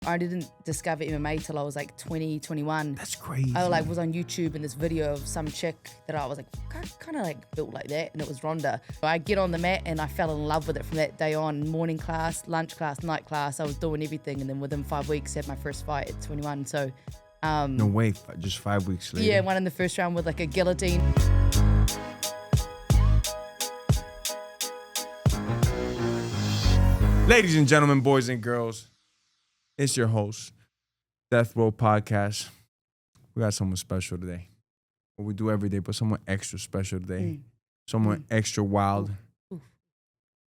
I didn't discover MMA till I was like 20, 21. That's crazy. I was on YouTube in this video of some chick that I was like, kind of like built like that, and it was Ronda. I get on the mat and I fell in love with it from that day on. Morning class, lunch class, night class, I was doing everything, and then within 5 weeks, had my first fight at 21. So, no way, just 5 weeks later. Yeah, won in the first round with like a guillotine. Ladies and gentlemen, boys and girls, it's your host, Death Row Podcast. We got someone special today. What we do every day, but someone extra special today. Someone extra wild.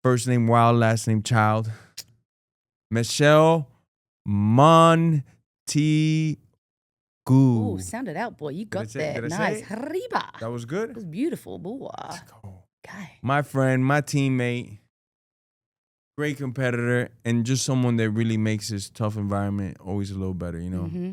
First name Wild, last name Child. Michelle Montague. Ooh, sound it out, boy. You got that. Nice. Arriba. That was good? It was beautiful, boy. Let's go. Okay. My friend, my teammate, great competitor, and just someone that really makes this tough environment always a little better, you know? Mm-hmm.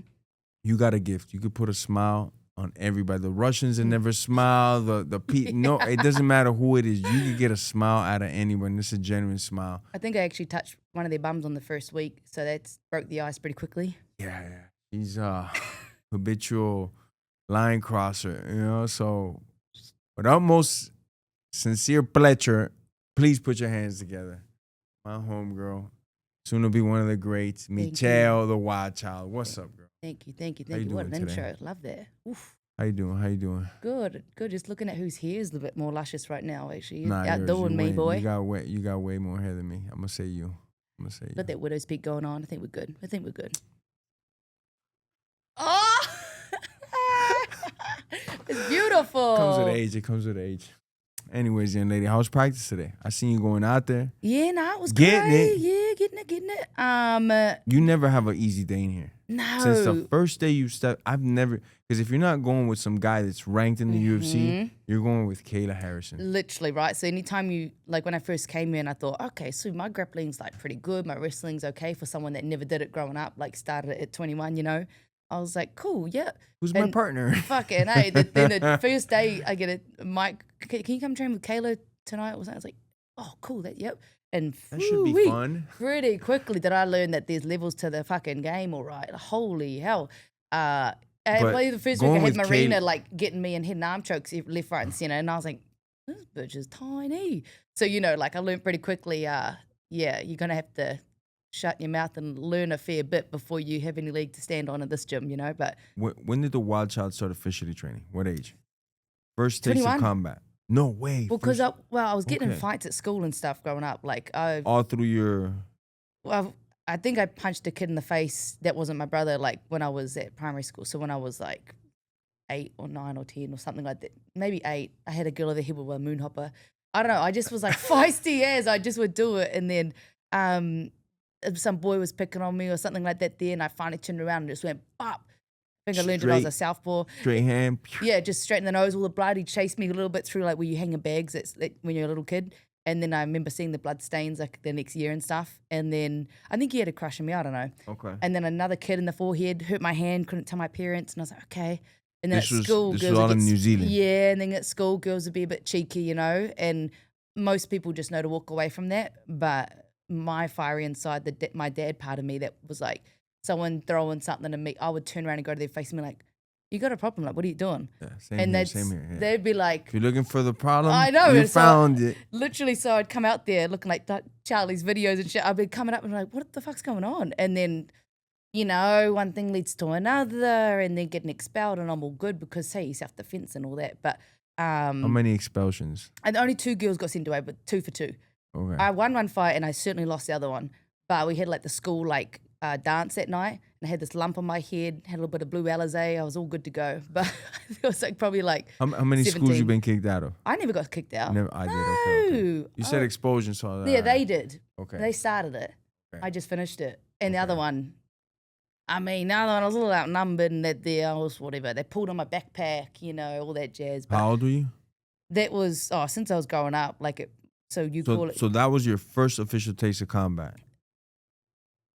You got a gift. You could put a smile on everybody. The Russians that never smile, no, it doesn't matter who it is. You could get a smile out of anyone. It's a genuine smile. I think I actually touched one of their bums on the first week, so that's broke the ice pretty quickly. Yeah. He's habitual line crosser, you know? So with utmost sincere pleasure, please put your hands together. My homegirl, soon to be one of the greats, Michelle, the Wild Child. What's up, girl? Thank you. doing What an today? intro. Love that. Oof. How you doing? Good. Just looking at whose hair is a bit more luscious right now, actually. Nah, outdoing me, boy. You got way more hair than me. I'm gonna say you. Got that widow's peak going on. I think we're good. Oh! It's beautiful. It comes with age. Anyways, young lady, how was practice today? I seen you going out there. Yeah, it was getting great. it. Yeah, getting it. You never have an easy day in here. No. Since the first day you step, I've never, because if you're not going with some guy that's ranked in the UFC, you're going with Kayla Harrison. Literally, right? So anytime you, like when I first came in, I thought, okay, so my grappling's like pretty good. My wrestling's okay for someone that never did it growing up, like started it at 21, you know? I was like, cool, yeah. Who's my partner? Fucking, hey. Then the first day I get a Mike, can you come train with Kayla tonight? I was like, oh, cool, yep. And that should be fun. Pretty quickly did I learn that there's levels to the fucking game, all right. Holy hell. I played the first week I had Marina like getting me in head and arm chokes left, right, and center. And I was like, this bitch is tiny. So, you know, like I learned pretty quickly, you're going to have to shut your mouth and learn a fair bit before you have any leg to stand on in this gym, you know. But when did the Wild Child start officially training? What age? First taste 21. of combat. No way. Well, because I was getting in fights at school and stuff growing up. Like all through your. Well, I think I punched a kid in the face that wasn't my brother. Like when I was at primary school. So when I was like 8 or 9 or 10 or something like that, maybe 8, I had a girl over the head with a moonhopper. I don't know. I just was like feisty as I just would do it, and then if some boy was picking on me or something like that, then I finally turned around and just went bop. I think I learned it. I was a southpaw. Straight hand. Yeah, just straight in the nose, all the blood. He chased me a little bit through like where you hang in bags like, when you're a little kid. And then I remember seeing the blood stains like the next year and stuff. And then I think he had a crush on me. I don't know. Okay. And then another kid in the forehead hurt my hand, couldn't tell my parents. And I was like, okay. And then this at school, this girls was all in New Zealand. Yeah, and then at school, girls would be a bit cheeky, you know. And most people just know to walk away from that. But my fiery inside, my dad part of me that was like, someone throwing something at me, I would turn around and go to their face and be like, you got a problem? Like, what are you doing? Yeah, same here. Yeah. They'd be like, if you're looking for the problem, I know, you found it. Literally, so I'd come out there looking like Charlie's videos and shit. I'd be coming up and like, what the fuck's going on? And then, you know, one thing leads to another, and then getting expelled, and I'm all good because, hey, self-defense and all that. But how many expulsions? And only 2 girls got sent away, but 2 for 2. Okay. I won one fight, and I certainly lost the other one. But we had like the school dance that night, and I had this lump on my head, had a little bit of blue Alizé. I was all good to go. But it was like probably like how many 17. schools you been kicked out of? I never got kicked out. I did. Okay. You said expulsion, so yeah, they did. Okay, they started it. Okay. I just finished it, and the other one, I was a little outnumbered, and I was whatever. They pulled on my backpack, you know, all that jazz. But how old were you? That was since I was growing up, like it. So call it. So that was your first official taste of combat?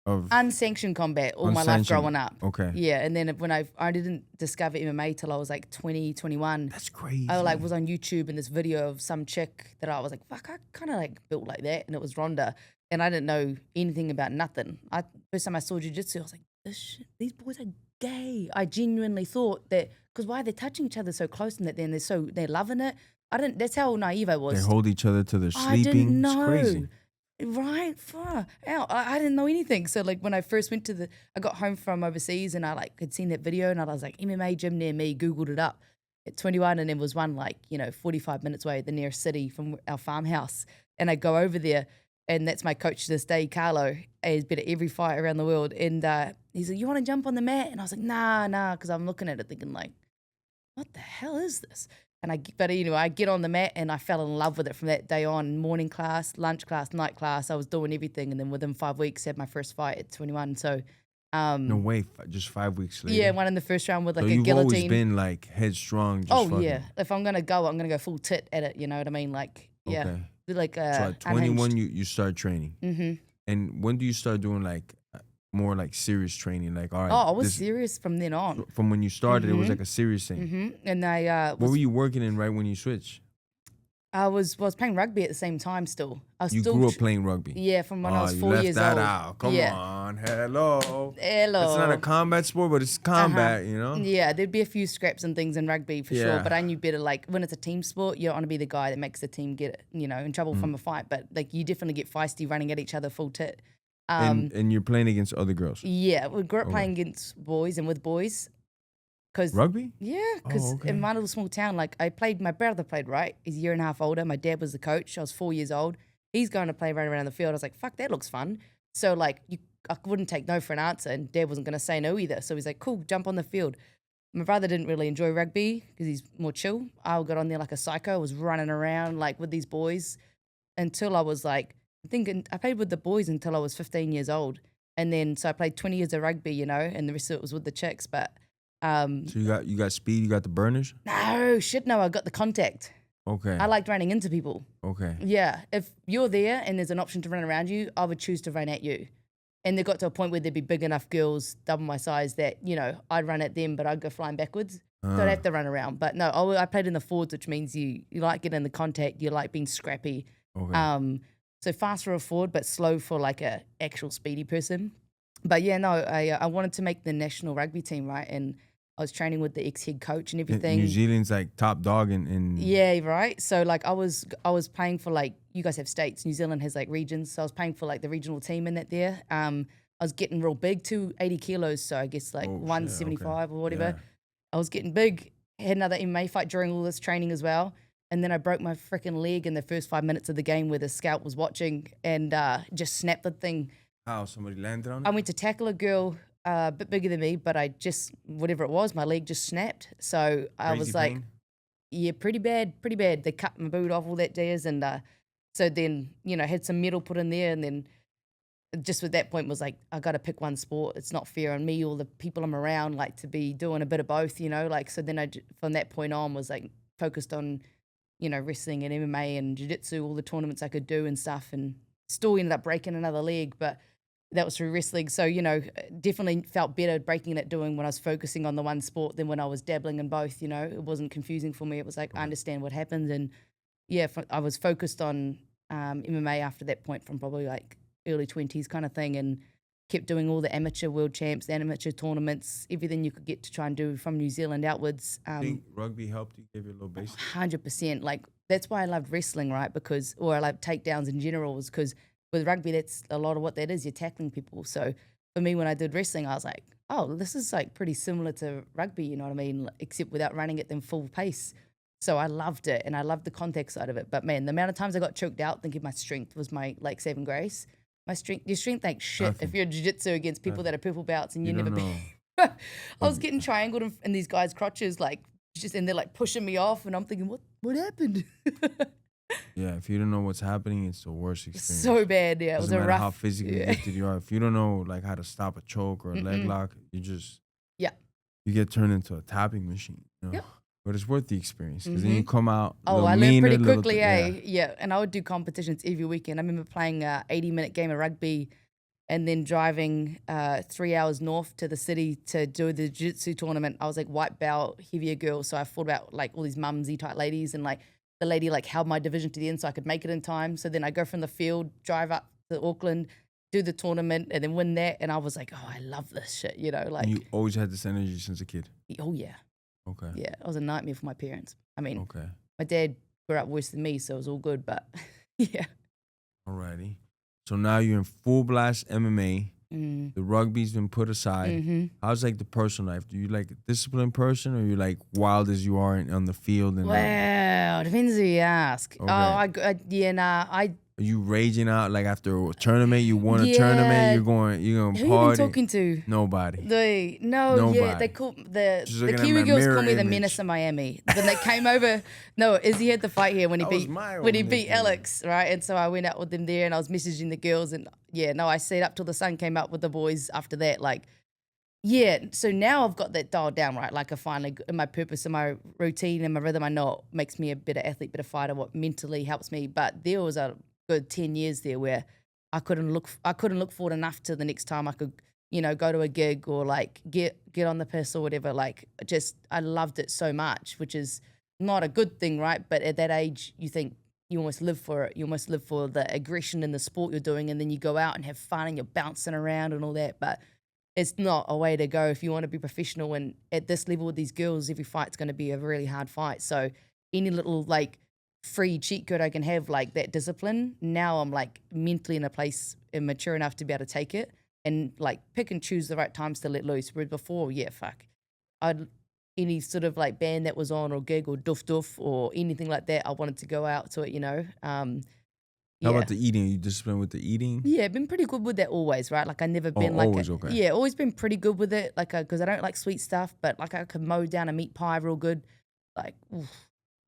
Of unsanctioned combat all my life growing up. Okay. Yeah, and then when I didn't discover MMA till I was like 20, 21. That's crazy. I was on YouTube in this video of some chick that I was like, fuck, I kind of like built like that, and it was Ronda. and I didn't know anything about nothing. First time I saw jiu-jitsu, I was like, these boys are gay. I genuinely thought that, because why are they touching each other so close and they're loving it? That's how naive I was. They hold each other till they're I sleeping. didn't know. It's crazy. Right? I didn't know anything. So like when I first went I got home from overseas and I like had seen that video and I was like, MMA gym near me, Googled it up at 21, and there was one 45 minutes away, the nearest city from our farmhouse. And I go over there, and that's my coach to this day, Carlo. He's been at every fight around the world. And he's like, you want to jump on the mat? And I was like, nah, because I'm looking at it thinking like, what the hell is this? But anyway, I get on the mat and I fell in love with it from that day on. Morning class, lunch class, night class. I was doing everything, and then within 5 weeks, had my first fight at 21. So, no way, just 5 weeks later. Yeah, one in the first round with like a you've guillotine. Always been like headstrong. Yeah. If I'm gonna go full tit at it. You know what I mean? Like, yeah, okay. Like so at 21, you start training. Mm-hmm. And when do you start doing like more like serious training? Like, all right. I was serious from then on. From when you started, it was like a serious thing. Mm-hmm. And I what were you working in right when you switched? I was playing rugby at the same time still. You grew up playing rugby? Yeah, from when I was 4 years old. You left that out. Come on. Hello. It's not a combat sport, but it's combat, you know? Yeah, there'd be a few scraps and things in rugby for sure, but I knew better. Like, when it's a team sport, you don't want to be the guy that makes the team get, in trouble from a fight. But, like, you definitely get feisty running at each other full tit. And you're playing against other girls? Yeah, we grew up playing against boys and with boys. Rugby? Yeah, because in my little small town, like my brother played, right? He's a year and a half older. My dad was the coach. I was 4 years old. He's going to play right around the field. I was like, fuck, that looks fun. So like, I wouldn't take no for an answer, and dad wasn't going to say no either. So he's like, cool, jump on the field. My brother didn't really enjoy rugby because he's more chill. I got on there like a psycho. I was running around like with these boys until I was like, I played with the boys until I was 15 years old. And then, so I played 20 years of rugby, and the rest of it was with the chicks. But so you got speed, you got the burners? No, I got the contact. Okay. I liked running into people. Okay. Yeah, if you're there and there's an option to run around you, I would choose to run at you. And they got to a point where there'd be big enough girls, double my size, that, I'd run at them, but I'd go flying backwards. So I'd have to run around. But no, I played in the forwards, which means you like getting the contact, you like being scrappy. Okay. So fast for a forward, but slow for like a actual speedy person. But yeah, no, I wanted to make the national rugby team, right? And I was training with the ex-head coach and everything. New Zealand's like top dog in Yeah, right. So like I was playing for, like, you guys have states. New Zealand has like regions. So I was playing for like the regional team in that there. I was getting real big, 280 kilos. So I guess like 175 or whatever. Yeah. I was getting big. Had another MMA fight during all this training as well. And then I broke my freaking leg in the first 5 minutes of the game where the scout was watching, and just snapped the thing. How? Somebody landed on it? I went to tackle a girl a bit bigger than me, but I just, whatever it was, my leg just snapped. So I was like, pain? Yeah, pretty bad. They cut my boot off, all that jazz. And so then, had some metal put in there. And then just with that point was like, I got to pick one sport. It's not fair on me or the people I'm around, like, to be doing a bit of both, like, so then from that point on was like focused on, wrestling and MMA and jiu-jitsu, all the tournaments I could do and stuff, and still ended up breaking another leg, but that was through wrestling. So, definitely felt better breaking it, doing when I was focusing on the one sport than when I was dabbling in both, it wasn't confusing for me. It was like, I understand what happens. And yeah, I was focused on MMA after that point from probably like early 20s kind of thing, and kept doing all the amateur world champs, the amateur tournaments, everything you could get to try and do from New Zealand outwards. I think rugby helped you, give you a little base? 100%. Like, that's why I loved wrestling, right? Or I love takedowns in general, was because with rugby, that's a lot of what that is. You're tackling people. So for me, when I did wrestling, I was like, oh, this is like pretty similar to rugby, you know what I mean? Except without running at them full pace. So I loved it, and I loved the contact side of it. But man, the amount of times I got choked out thinking my strength was my like saving grace. Your strength ain't shit if you're jiu-jitsu against people that are purple belts and you never been. I was getting triangled in these guys' crotches, like, and they're like pushing me off, and I'm thinking, what happened? Yeah, if you don't know what's happening, it's the worst experience. So bad, yeah. Doesn't it was a matter rough. how physically gifted you are. If you don't know like how to stop a choke or a leg lock, you get turned into a tapping machine. Yep. But it's worth the experience, because then you come out. I learned pretty quickly, Yeah, and I would do competitions every weekend. I remember playing a 80-minute game of rugby, and then driving 3 hours north to the city to do the jiu-jitsu tournament. I was like white belt, heavier girl, so I thought about like all these mumsy type ladies, and like the lady like held my division to the end so I could make it in time. So then I go from the field, drive up to Auckland, do the tournament, and then win that. And I was like, oh, I love this shit, you know, like. And you always had this energy since a kid? Oh, yeah. Okay. Yeah, it was a nightmare for my parents. I mean, Okay. my dad grew up worse than me, so it was all good, but yeah. Alrighty. So now you're in full blast MMA. Mm. The rugby's been put aside. Mm-hmm. How's like the personal life? Do you like a disciplined person, or you like wild as you are on the field? And Well, depends who you ask. Okay. Are you raging out like after a tournament? You won a tournament. You're going Who party. you been talking to? Nobody. Yeah, they call the Kiwi girls call me the menace of Miami. Then they came over. No, Izzy had the fight here when he beat Alex, right? And so I went out with them there, and I was messaging the girls, and I stayed up till the sun came up with the boys after that. Like, yeah. So now I've got that dialed down, right? Like I finally, my purpose and my routine and my rhythm I know makes me a better athlete, better fighter. What mentally helps me, but there was a good 10 years there where I couldn't look forward enough to the next time I could, go to a gig or like get on the piss or whatever. Like I loved it so much, which is not a good thing, right? But at that age, you think you almost live for it. You almost live for the aggression in the sport you're doing, and then you go out and have fun and you're bouncing around and all that. But it's not a way to go if you want to be professional. And at this level with these girls, every fight's going to be a really hard fight. So any little like free cheat code I can have, like that discipline, now I'm like mentally in a place and mature enough to be able to take it and like pick and choose the right times to let loose. Whereas before, any sort of like band that was on or gig or doof or anything like that, I wanted to go out to it, How about the eating? Are you disciplined with the eating? Yeah, I've been pretty good with that always, right? Like I never been okay. Yeah, always been pretty good with it, like because I don't like sweet stuff, but like I could mow down a meat pie real good, like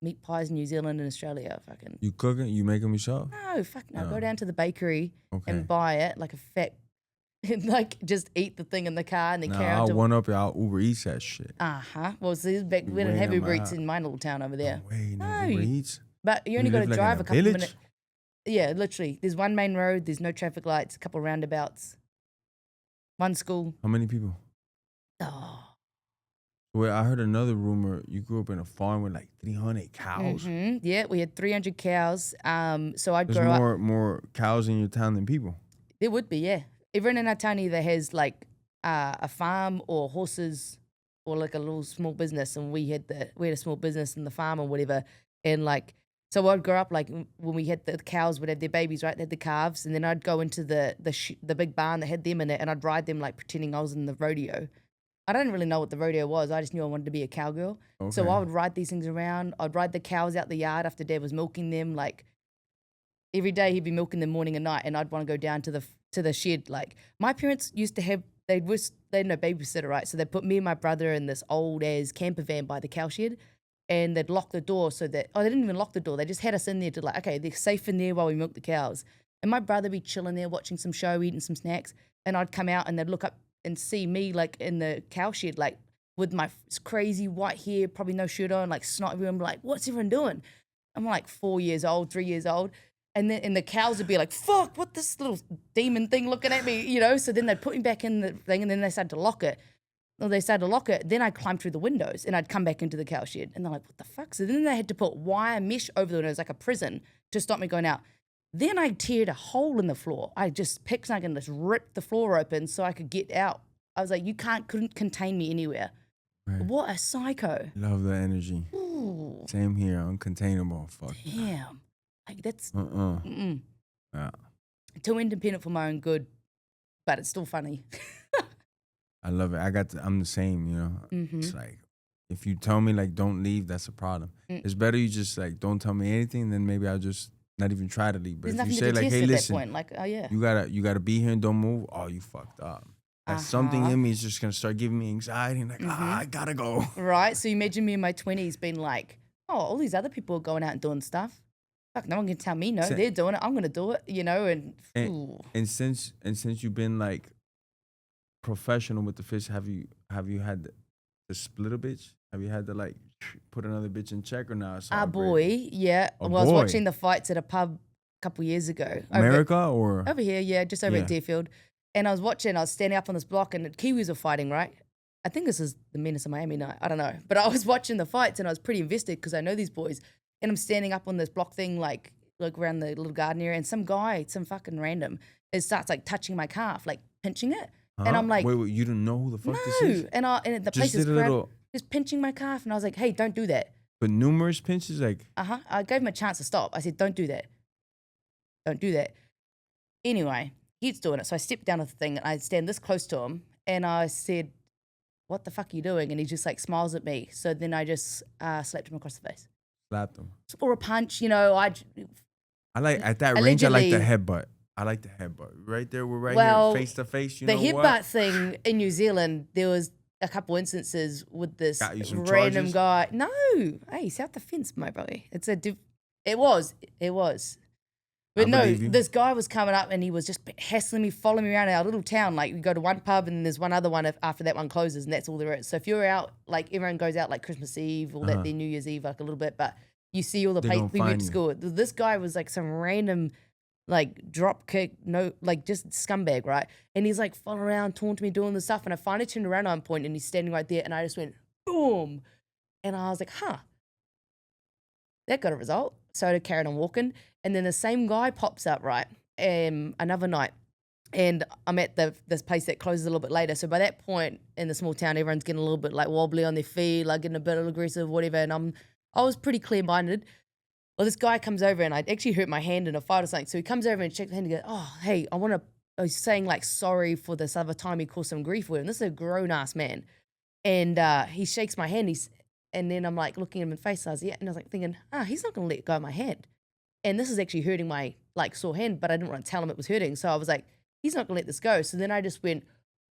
meat pies in New Zealand and Australia, fucking. You cooking? You make them yourself? No, fuck no. Go down to the bakery and buy it like a fat, and like just eat the thing in the car and then carry on. I'll one up. I'll Uber Eats that shit. Well, see, we didn't have Uber Eats in my little town over there. No Uber Eats. But you only got to drive a couple minutes. Yeah, literally. There's one main road. There's no traffic lights. A couple roundabouts. One school. How many people? Oh. Well, I heard another rumor. You grew up in a farm with like 300 cows. Mm-hmm. Yeah, we had 300 cows. So I'd grow up. There's more cows in your town than people. There would be, yeah. Everyone in our town either has like a farm or horses or like a little small business, and we had a small business in the farm or whatever. And like, so I'd grow up like when we had the cows would have their babies, right? They had the calves, and then I'd go into the big barn that had them in it, and I'd ride them like pretending I was in the rodeo. I didn't really know what the rodeo was. I just knew I wanted to be a cowgirl. Okay. So I would ride these things around. I'd ride the cows out the yard after Dad was milking them. Like every day he'd be milking them morning and night, and I'd want to go down to the shed. Like my parents used to have, they had no babysitter, right? So they'd put me and my brother in this old as camper van by the cow shed, and they'd lock the door so that, they didn't even lock the door. They just had us in there to like, okay, they're safe in there while we milk the cows. And my brother would be chilling there watching some show, eating some snacks, and I'd come out and they'd look up and see me like in the cow shed, like with my crazy white hair, probably no shirt on, like snot everyone, like, what's everyone doing? I'm like 3 years old. And then the cows would be like, fuck, what this little demon thing looking at me, So then they'd put me back in the thing, and then they started to lock it. Then I'd climb through the windows and I'd come back into the cow shed. And they're like, what the fuck? So then they had to put wire mesh over the windows like a prison to stop me going out. Then I teared a hole in the floor. I just picked something and just ripped the floor open so I could get out. I was like, couldn't contain me anywhere. Right. What a psycho. Love the energy. Ooh. Same here, uncontainable. Fuck. Damn. Like that's Yeah. Too independent for my own good, but it's still funny. I love it. I'm the same, Mm-hmm. It's like, if you tell me like don't leave, that's a problem. It's better you just like don't tell me anything, then maybe I'll just not even try to leave. But there's if you say like, hey, listen, point. Like, oh yeah, you gotta be here and don't move. Oh, you fucked up. Like something in me is just gonna start giving me anxiety and like, I gotta go. Right. So you imagine me in my 20s being like, oh, all these other people are going out and doing stuff. Fuck, no one can tell me no. They're doing it. I'm gonna do it. And since you've been like professional with the fish, have you had to split a bitch? Have you had to like put another bitch in check or not? Boy, yeah. I was watching the fights at a pub a couple years ago. Over here, yeah, just over at Deerfield. And I was standing up on this block and the Kiwis were fighting, right? I think this is the Menace of Miami night. I don't know. But I was watching the fights and I was pretty invested because I know these boys. And I'm standing up on this block thing like like around the little garden area, and some guy, some fucking random, starts like touching my calf, like pinching it, and I'm like, wait, you don't know who the fuck this is? no, and the Just place is did a little, just pinching my calf, and I was like, hey, don't do that. but numerous pinches, like. I gave him a chance to stop. I said, don't do that. Don't do that. Anyway, he's doing it. So I stepped down to the thing and I stand this close to him and I said, what the fuck are you doing? And he just like smiles at me. So then I just slapped him across the face. Slapped him. Or a punch, you know. I like, at that range, I like the allegedly- headbutt. I like the headbutt. Right there, we're right Well, here, face to face. You the know headbutt what? thing in New Zealand, there was a couple instances with this Got you some random charges? guy. No, hey, self-defense, my brother. It was. But I no, believe you. this guy was coming up and he was just hassling me, following me around our little town. Like we go to one pub and there's one other one after that one closes and that's all there is. So if you're out, like everyone goes out like Christmas Eve or that their New Year's Eve like a little bit, but you see all the They people gonna we went find to you. school with. This guy was like some random like drop kick, no, like just scumbag, right? And he's like following around, taunting me, doing this stuff. And I finally turned around at one point and he's standing right there and I just went, boom. And I was like, that got a result. So I carried on walking. And then the same guy pops up, right? Another night. And I'm at this place that closes a little bit later. So by that point in the small town, everyone's getting a little bit like wobbly on their feet, like getting a bit aggressive, whatever. And I was pretty clear-minded. Well, this guy comes over and I actually hurt my hand in a fight or something. So he comes over and checks my hand and goes, oh, hey, I was saying like sorry for this other time he caused some grief with him. This is a grown-ass man. And he shakes my hand. And then I'm like looking him in the face. And I was like thinking, he's not going to let go of my hand. And this is actually hurting my like sore hand, but I didn't want to tell him it was hurting. So I was like, he's not going to let this go. So then I just went,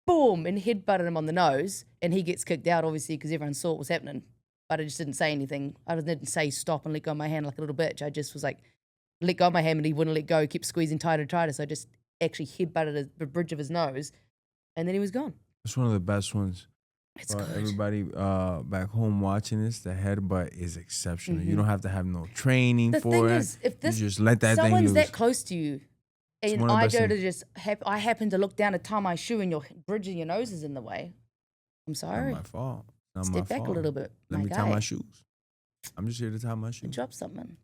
boom, and headbutted him on the nose. And he gets kicked out, obviously, because everyone saw what was happening. But I just didn't say anything. I didn't say stop and let go of my hand like a little bitch. I just was like, let go of my hand, and he wouldn't let go. He kept squeezing tighter and tighter. So I just actually headbutted the bridge of his nose. And then he was gone. It's one of the best ones. It's For good. everybody back home watching this, the headbutt is exceptional. You don't have to have no training The for thing it. is, if You just let that thing someone's loose. that close to you, It's and one of the I best go to things. just, I happen to look down to tie my shoe and your bridge of your nose is in the way, I'm sorry. Not my fault. Not my Step back fault. a little bit. Let my me guy. tie my shoes. I'm just here to tie my shoes. Drop something.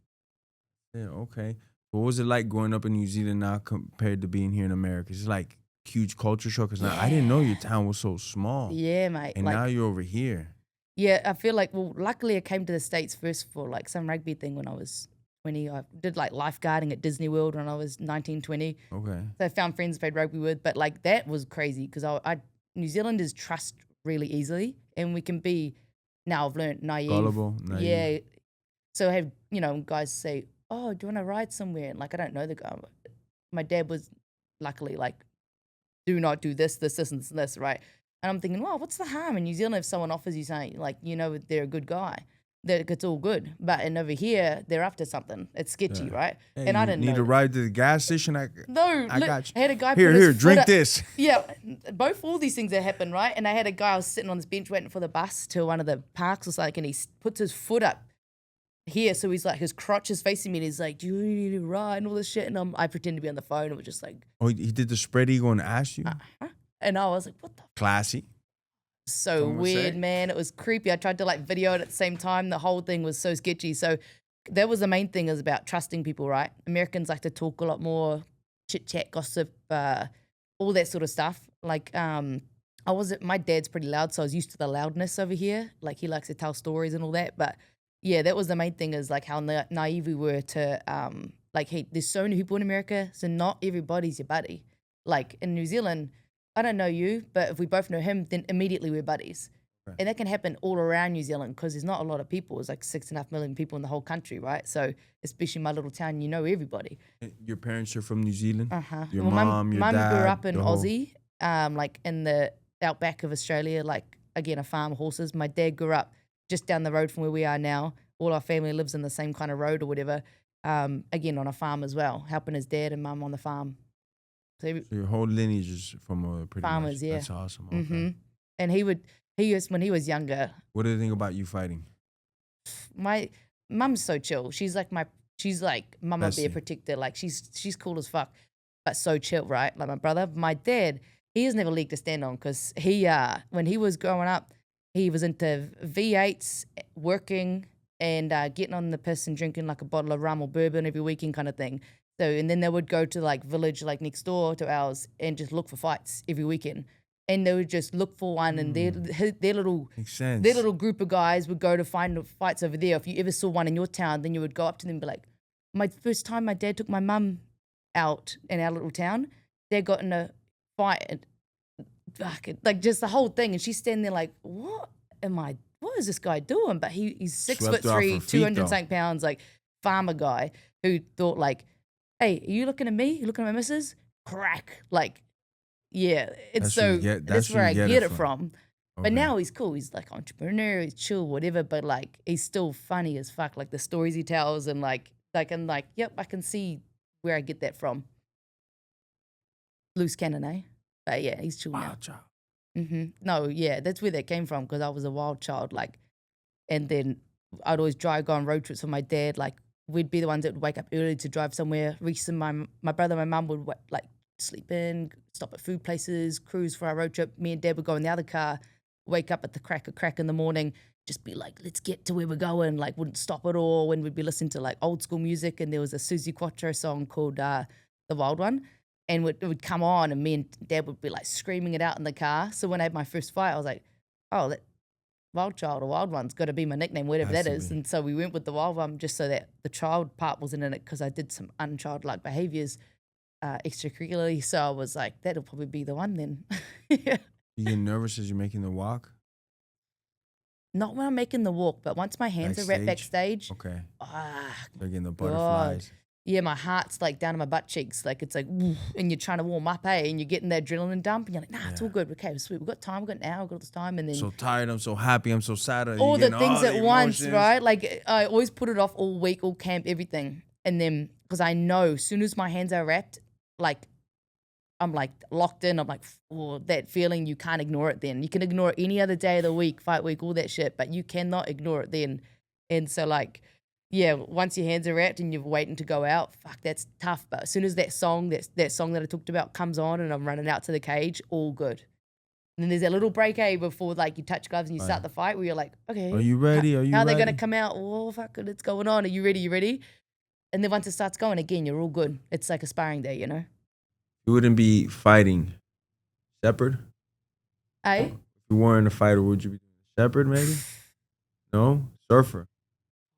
Yeah, okay. What was it like growing up in New Zealand now compared to being here in America? It's like huge culture shock. Because now I didn't know your town was so small. Yeah, mate. And like, now you're over here. yeah, I feel like, well, luckily I came to the States first for like some rugby thing when I was 20. I did like lifeguarding at Disney World when I was 19, 20. Okay. So I found friends I played rugby with, but like that was crazy because New Zealanders trust really easily, and we can be, now I've learned, naive. Gullible. Naive. Yeah. So I have, guys say, oh, do you want to ride somewhere? And like, I don't know the guy. My dad was luckily like, do not do this, this, this, and this, right? And I'm thinking, well, what's the harm in New Zealand if someone offers you something, like, they're a good guy, that it's all good. But and over here, they're up to something. It's sketchy, Yeah. right? Hey, and I you didn't need know. to ride to the gas station. I I got you. I had a guy Here, put his here, foot drink up- this. Yeah, all these things that happened, right? And I had a guy, I was sitting on this bench waiting for the bus to one of the parks or something, and he puts his foot up here, so he's like, his crotch is facing me, and he's like, do you need to ride and all this shit? And I pretend to be on the phone, and we're just like, Oh, he did the spread eagle and asked you? huh? And I was like, what the Classy. so Someone would weird, say. man. It was creepy. I tried to like video it at the same time. The whole thing was so sketchy. So that was the main thing, is about trusting people, right? Americans like to talk a lot more, chit chat, gossip, all that sort of stuff. Like, my dad's pretty loud, so I was used to the loudness over here. Like, he likes to tell stories and all that. But yeah, that was the main thing, is like how naive we were to, like, hey, there's so many people in America, so not everybody's your buddy. Like in New Zealand, I don't know you, but if we both know him, then immediately we're buddies. Right. And that can happen all around New Zealand because there's not a lot of people. There's like 6.5 million people in the whole country, right? So especially my little town, you know everybody. Your parents are from New Zealand? Uh-huh. Your Well, mom, your mum dad? grew up in the whole- Aussie, like in the outback of Australia, like, again, a farm, horses. My dad grew up just down the road from where we are now. All our family lives in the same kind of road or whatever. Again, on a farm as well, helping his dad and mum on the farm. So So your whole lineage is from pretty Farmers, much. yeah. That's awesome. Okay. And when he was younger, What do they think about you fighting? my mum's so chill. She's like mama bear Bestie. protector. Like she's cool as fuck, but so chill, right? Like my brother, my dad, he has never leg to stand on because he when he was growing up, he was into V8s, working, and getting on the piss and drinking like a bottle of rum or bourbon every weekend kind of thing. So, and then they would go to like village like next door to ours and just look for fights every weekend. And they would just look for one, and their little group of guys would go to find fights over there. If you ever saw one in your town, then you would go up to them and be like, my first time my dad took my mum out in our little town, they got in a fight and like just the whole thing. And she's standing there like, what is this guy doing? But he's 6'3", 200 something pounds, like farmer guy who thought like, hey, are you looking at me? You looking at my missus? Crack. Like, yeah. It's that's where I get it from. Okay. But now he's cool. He's like entrepreneur, he's chill, whatever. But like, he's still funny as fuck. Like the stories he tells and like, I'm like, yep, I can see where I get that from. Loose cannon, eh? But yeah, he's chill now. Wild child. No, yeah, that's where that came from because I was a wild child. Like, and then I'd always go on road trips with my dad. Like, we'd be the ones that would wake up early to drive somewhere. Recently, my brother and my mum would like sleep in, stop at food places, cruise for our road trip. Me and Dad would go in the other car, wake up at the crack in the morning, just be like, let's get to where we're going. Like, wouldn't stop at all. When we'd be listening to like old school music, and there was a Susie Quattro song called The Wild One. And it would come on, and me and Dad would be like screaming it out in the car. So when I had my first fight, I was like, oh, that Wild Child or Wild One's got to be my nickname, whatever that is. And so we went with the Wild One just so that the child part wasn't in it, because I did some unchildlike behaviors extracurricularly. So I was like, that'll probably be the one then. Yeah. You get nervous as you're making the walk? Not when I'm making the walk, but once my hands are wrapped backstage. Okay. They're getting the butterflies. God. Yeah, my heart's like down to my butt cheeks. Like it's like, and you're trying to warm up, and you're getting that adrenaline dump, and you're like, nah, it's all good. Okay, sweet. We've got time. We've got an hour. We've got this time. And then so tired. I'm so happy. I'm so sad. All the things at once, right? Like I always put it off all week, all camp, everything. And then, because I know as soon as my hands are wrapped, like I'm like locked in. I'm like, oh, that feeling, you can't ignore it then. You can ignore it any other day of the week, fight week, all that shit, but you cannot ignore it then. And so like, yeah, once your hands are wrapped and you're waiting to go out, fuck, that's tough. But as soon as that song that I talked about comes on and I'm running out to the cage, all good. And then there's that little break, before like you touch gloves and you start the fight, where you're like, okay, are you ready? How are they gonna come out? Oh fuck, what's going on? Are you ready? You ready? And then once it starts going again, you're all good. It's like a sparring day, you know. You wouldn't be fighting shepherd? If you weren't a fighter, would you be shepherd maybe? No? Surfer?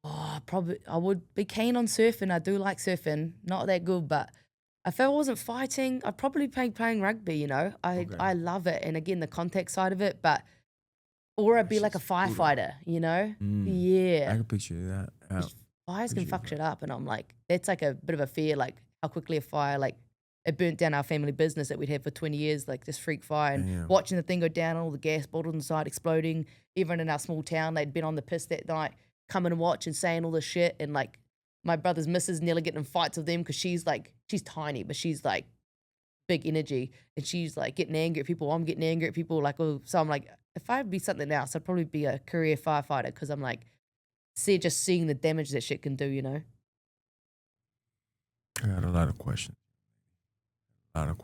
Oh, probably I would be keen on surfing. I do like surfing. Not that good, but if I wasn't fighting, I'd probably be playing rugby, you know. I love it. And again, the contact side of it, or I'd be like a firefighter, you know? Yeah. I can picture that. Fires can fuck shit up, and I'm like, that's like a bit of a fear, like how quickly a fire, like it burnt down our family business that we'd had for 20 years, like this freak fire, and watching the thing go down, all the gas bottles inside exploding. Everyone in our small town, they'd been on the piss that night, coming and watch and saying all this shit, and like my brother's missus nearly getting in fights with them because she's tiny, but she's like big energy, and she's like getting angry at people. I'm getting angry at people, like, oh, so I'm like, if I'd be something else, I'd probably be a career firefighter, because I'm like, just seeing the damage that shit can do, you know. I got a lot of questions. How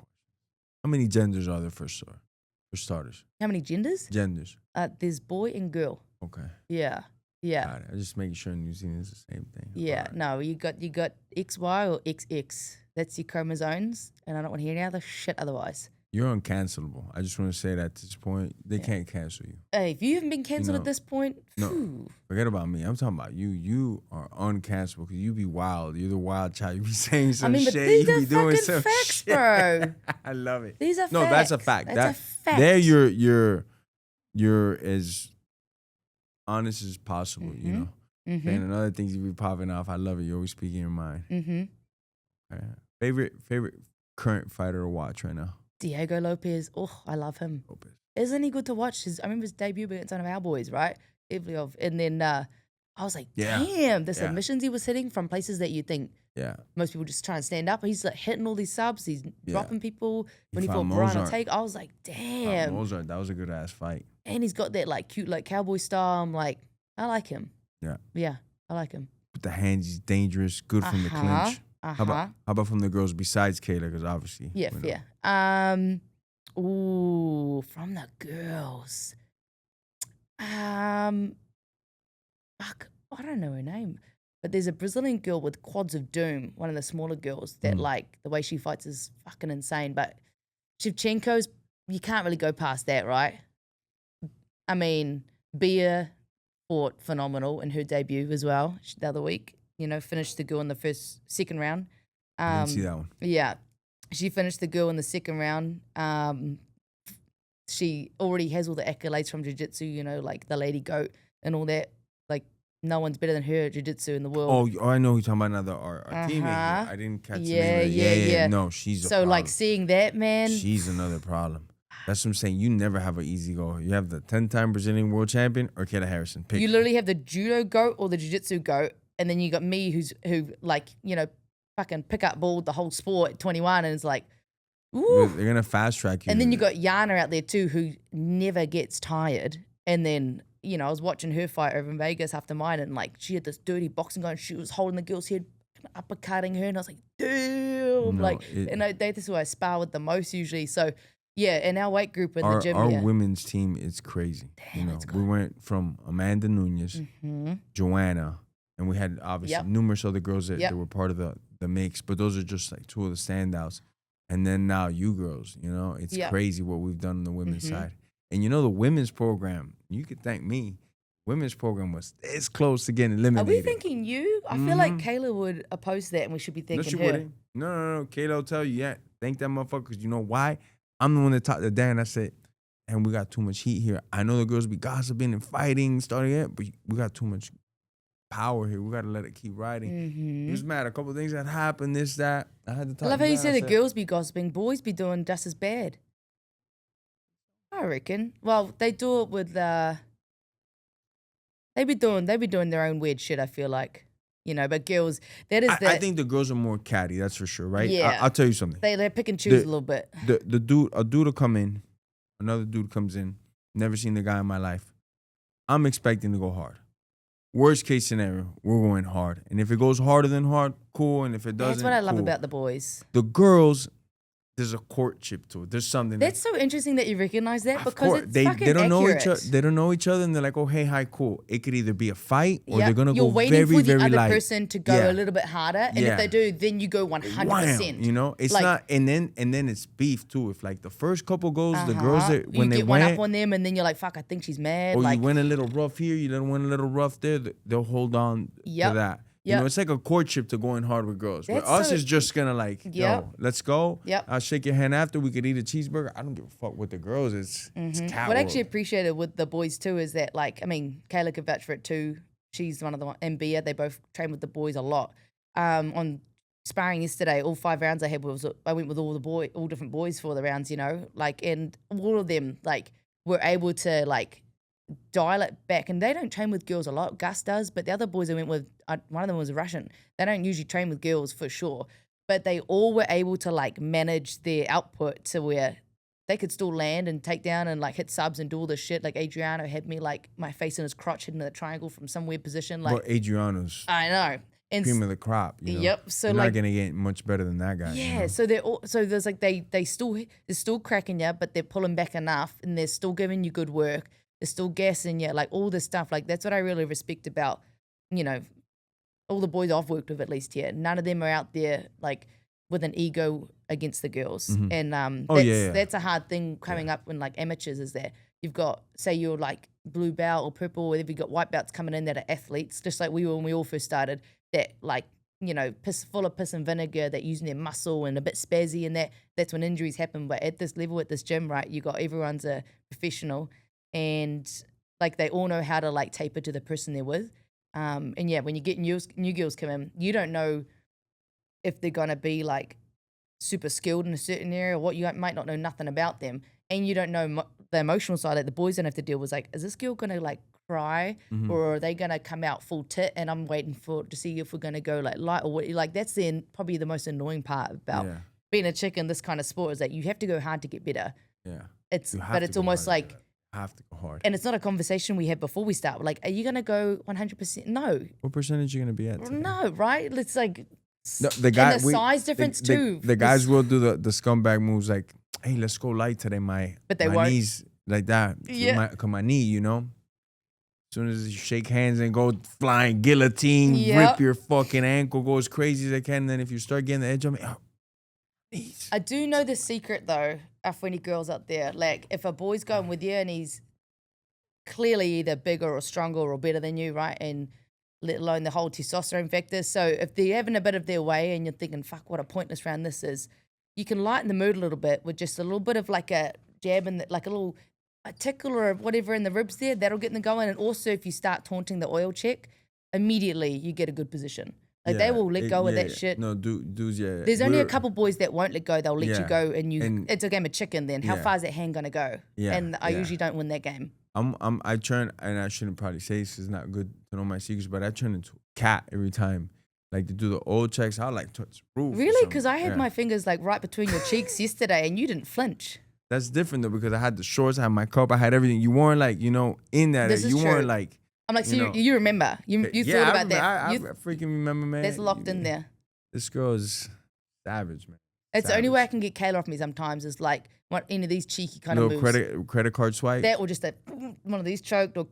many genders are there for starters? How many genders? Genders. There's boy and girl. Okay. Yeah. Yeah. I'm just making sure in New Zealand it's the same thing. Yeah. Right. No, you got XY or XX. That's your chromosomes, and I don't want to hear any other shit otherwise. You're uncancelable. I just want to say that at this point, they can't cancel you. Hey, if you haven't been canceled at this point, no, forget about me. I'm talking about you. You are uncancelable because you be wild. You're the wild child. You be saying some shit. These you are be doing some facts, shit. Bro. I love it. These are facts. No, that's a fact. That's a fact. There, you're as honest as possible. You know. Mm-hmm. And another things you be popping off. I love it. You always speaking your mind. Mm-hmm. Okay. Favorite current fighter to watch right now? Diego Lopez. Oh, I love him. Isn't he good to watch? I remember his debut against one of our boys, right? Ivliov. And then I was like, damn, the submissions he was hitting from places that you think most people just try and stand up. He's like hitting all these subs. He's dropping people. When he fought Brian Take, I was like, damn. Mozart, that was a good ass fight. And he's got that like cute like cowboy style. I'm like, I like him. Yeah. Yeah, I like him. With the hands, he's dangerous. Good from the clinch. How about from the girls besides Kayla? Because obviously. Yeah, fair. From the girls. Fuck. I don't know her name, but there's a Brazilian girl with quads of doom, one of the smaller girls that like the way she fights is fucking insane. But Shevchenko's, you can't really go past that, right? I mean, Bia fought phenomenal in her debut as well the other week. You know, finished the girl in the second round. I didn't see that one. Yeah, she finished the girl in the second round. She already has all the accolades from jiu-jitsu, you know, like the lady goat and all that. Like, no one's better than her at jiu-jitsu in the world. Oh, I know who you're talking about another our teammate here. I didn't catch the name of it. Yeah. No, she's a problem. So, like, seeing that, man. She's another problem. That's what I'm saying. You never have an easy goal. You have the 10-time Brazilian world champion or Kayla Harrison. Pick. You literally have the judo goat or the jiu-jitsu goat. And then you got me who like, you know, fucking pick up ball the whole sport at 21 and it's like, ooh. They're going to fast track you. And then you got Yana out there too who never gets tired. And then, you know, I was watching her fight over in Vegas after mine and like she had this dirty boxing going. She was holding the girl's head, uppercutting her. And I was like, damn. That's who I spar with the most usually. So, yeah, in our weight group in the gym. Our women's team is crazy. Damn, you know, we went from Amanda Nunes, Joanna, and we had obviously numerous other girls that were part of the mix, but those are just like two of the standouts. And then now you girls, you know, it's crazy what we've done on the women's side. And you know, the women's program, you could thank me. Women's program was this close to getting eliminated. Are we thanking you? I feel like Kayla would oppose that and we should be thanking her. Wouldn't. No. Kayla will tell you, thank that motherfucker, because you know why? I'm the one that talked to Dan. I said, and we got too much heat here. I know the girls be gossiping and fighting, starting it, but we got too much power here. We got to let it keep riding. It was mad. A couple of things that happened, this, that. I had to talk. I love how you say the girls be gossiping. Boys be doing just as bad. I reckon. Well, they do it with they be doing their own weird shit, I feel like. You know, but girls, I think the girls are more catty, that's for sure, right? Yeah. I'll tell you something. They pick and choose a little bit. A dude will come in, another dude comes in, never seen the guy in my life. I'm expecting to go hard. Worst case scenario, we're going hard. And if it goes harder than hard, cool. And if it doesn't, that's what I love cool. about the boys. The girls, there's a courtship to it. There's something. That's so interesting that you recognize that because it's they fucking don't know accurate. each other. They don't know each other, and they're like, "Oh, hey, hi, cool." It could either be a fight, or they're gonna You're go waiting very, for the very other light. person to go a little bit harder, and if they do, then you go 100%. You know, it's like, not, and then it's beef too. If like the first couple goes, the girls that you when they get one up on them, and then you're like, "Fuck, I think she's mad." Or like, you went a little rough here, you didn't went a little rough there. They'll hold on to that. You know, it's like a courtship to going hard with girls. But us is just gonna like, yo, let's go. I'll shake your hand after. We could eat a cheeseburger. I don't give a fuck with the girls. It's cat what I world. actually appreciated with the boys too is that, like, I mean, Kayla could vouch for it too. She's one of the and Bia, they both train with the boys a lot. On sparring yesterday, all 5 rounds I had I went with all different boys for the rounds, you know, like, and all of them like were able to like dial it back, and they don't train with girls a lot. Gus does, but the other boys I went with, one of them was a Russian. They don't usually train with girls for sure, but they all were able to like manage their output to where they could still land and take down and like hit subs and do all this shit. Like Adriano had me like my face in his crotch hitting the triangle from some weird position. Like, well, Adriano's I know. And cream of the crop. You know? Yep. So you're like, not gonna get much better than that guy. Yeah. You know? So there's like they're still cracking you, but they're pulling back enough, and they're still giving you good work. They're still gassing you, like all this stuff. Like that's what I really respect about, you know, all the boys I've worked with at least here. None of them are out there like with an ego against the girls. And that's a hard thing coming up in like amateurs is that you've got, say you're like blue belt or purple, or whatever, you've got white belts coming in that are athletes, just like we were when we all first started, that like, you know, full of piss and vinegar, that using their muscle and a bit spazzy, and that's when injuries happen. But at this level, at this gym, right, you got everyone's a professional, and like they all know how to like taper to the person they're with. And yeah, when you get new girls come in, you don't know if they're gonna be like super skilled in a certain area, or what. You might not know nothing about them, and you don't know the emotional side that the boys don't have to deal with. Like, is this girl gonna like cry, or are they gonna come out full tit? And I'm waiting to see if we're gonna go like light or what. Like that's probably the most annoying part about being a chick in this kind of sport is that you have to go hard to get better. Yeah, it's almost like. Have to go hard. And it's not a conversation we had before we start. Like, are you going to go 100%? No. What percentage are you going to be at today? No, right? It's like, the size difference too. The guys will do the scumbag moves like, hey, let's go light today. But they won't. Knees like that. Yeah. My knee, you know? soon as you shake hands and go flying guillotine, rip your fucking ankle, go as crazy as I can. Then if you start getting the edge on me, please. I do know the secret though, for any girls out there. Like if a boy's going with you and he's clearly either bigger or stronger or better than you, right? And let alone the whole testosterone factor. So if they're having a bit of their way and you're thinking, fuck, what a pointless round this is, you can lighten the mood a little bit with just a little bit of like a jab and like a tickle or whatever in the ribs there. That'll get them going. And also if you start taunting the oil check, immediately you get a good position. Like they will let go of that shit. No, dudes, yeah. There's only a couple boys that won't let go. They'll let you go and it's a game of chicken then. How far is that hand going to go? Yeah, and I usually don't win that game. I turn, and I shouldn't probably say this, it's not good to know my secrets, but I turn into a cat every time. Like to do the oil checks, I like touch the roof. Really? Because I had my fingers like right between your cheeks yesterday and you didn't flinch. That's different though, because I had the shorts, I had my cup, I had everything. You weren't like, in that. This is you true. weren't like. I'm like, so you remember. You thought about that. I freaking remember, man. That's locked in there. This girl is savage, man. It's the only way I can get Kayla off me sometimes is like any of these cheeky kind of moves. Credit card swipe. That or just one of these choked or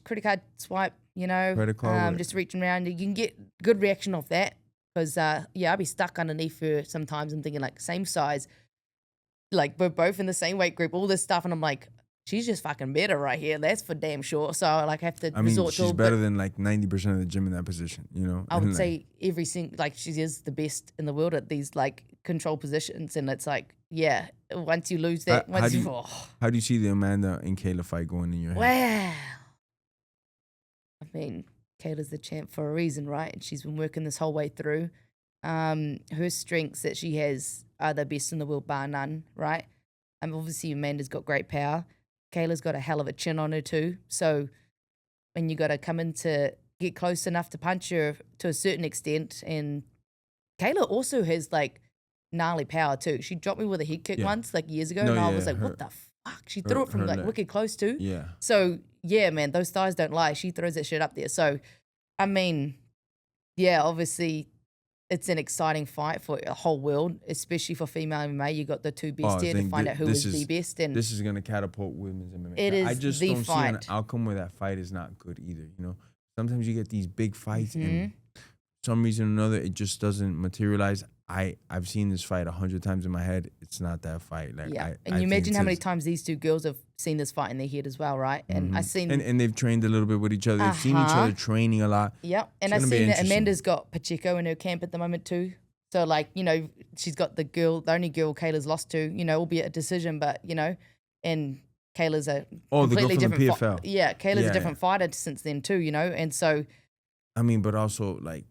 credit card swipe, Credit card. just reaching around. You can get good reaction off that because I'll be stuck underneath her sometimes. I'm thinking like same size, like we're both in the same weight group, all this stuff, and I'm like, she's just fucking better right here. That's for damn sure. So I like have to resort to. She's better than like 90% of the gym in that position. I would say every single she is the best in the world at these like control positions, and it's like once you lose that, how do you see the Amanda and Kayla fight going in your head? Wow. I mean, Kayla's the champ for a reason, right? And she's been working this whole way through. Her strengths that she has are the best in the world, bar none, right? Obviously Amanda's got great power. Kayla's got a hell of a chin on her too. So when you got to come in to get close enough to punch her to a certain extent, and Kayla also has like gnarly power too. She dropped me with a head kick once, like years ago, and I was like, what the fuck? She threw it from like wicked close too. Yeah. So yeah, man, those thighs don't lie. She throws that shit up there. So, I mean, yeah, obviously it's an exciting fight for the whole world, especially for female MMA. You got the two best here to find out who is the best. And this is going to catapult women's MMA. It is I just the don't fight. see an outcome where that fight is not good either. Sometimes you get these big fights and for some reason or another, it just doesn't materialize. I've seen this fight 100 times in my head. It's not that fight. Like, and you imagine how many times these two girls have seen this fight in their head as well, right? And I've seen and they've trained a little bit with each other. They've seen each other training a lot. Yep. And I've seen that Amanda's got Pacheco in her camp at the moment too. So like, she's got the only girl Kayla's lost to, albeit a decision, but and Kayla's a completely different PFL. Kayla's a different fighter since then too, and so I mean, but also like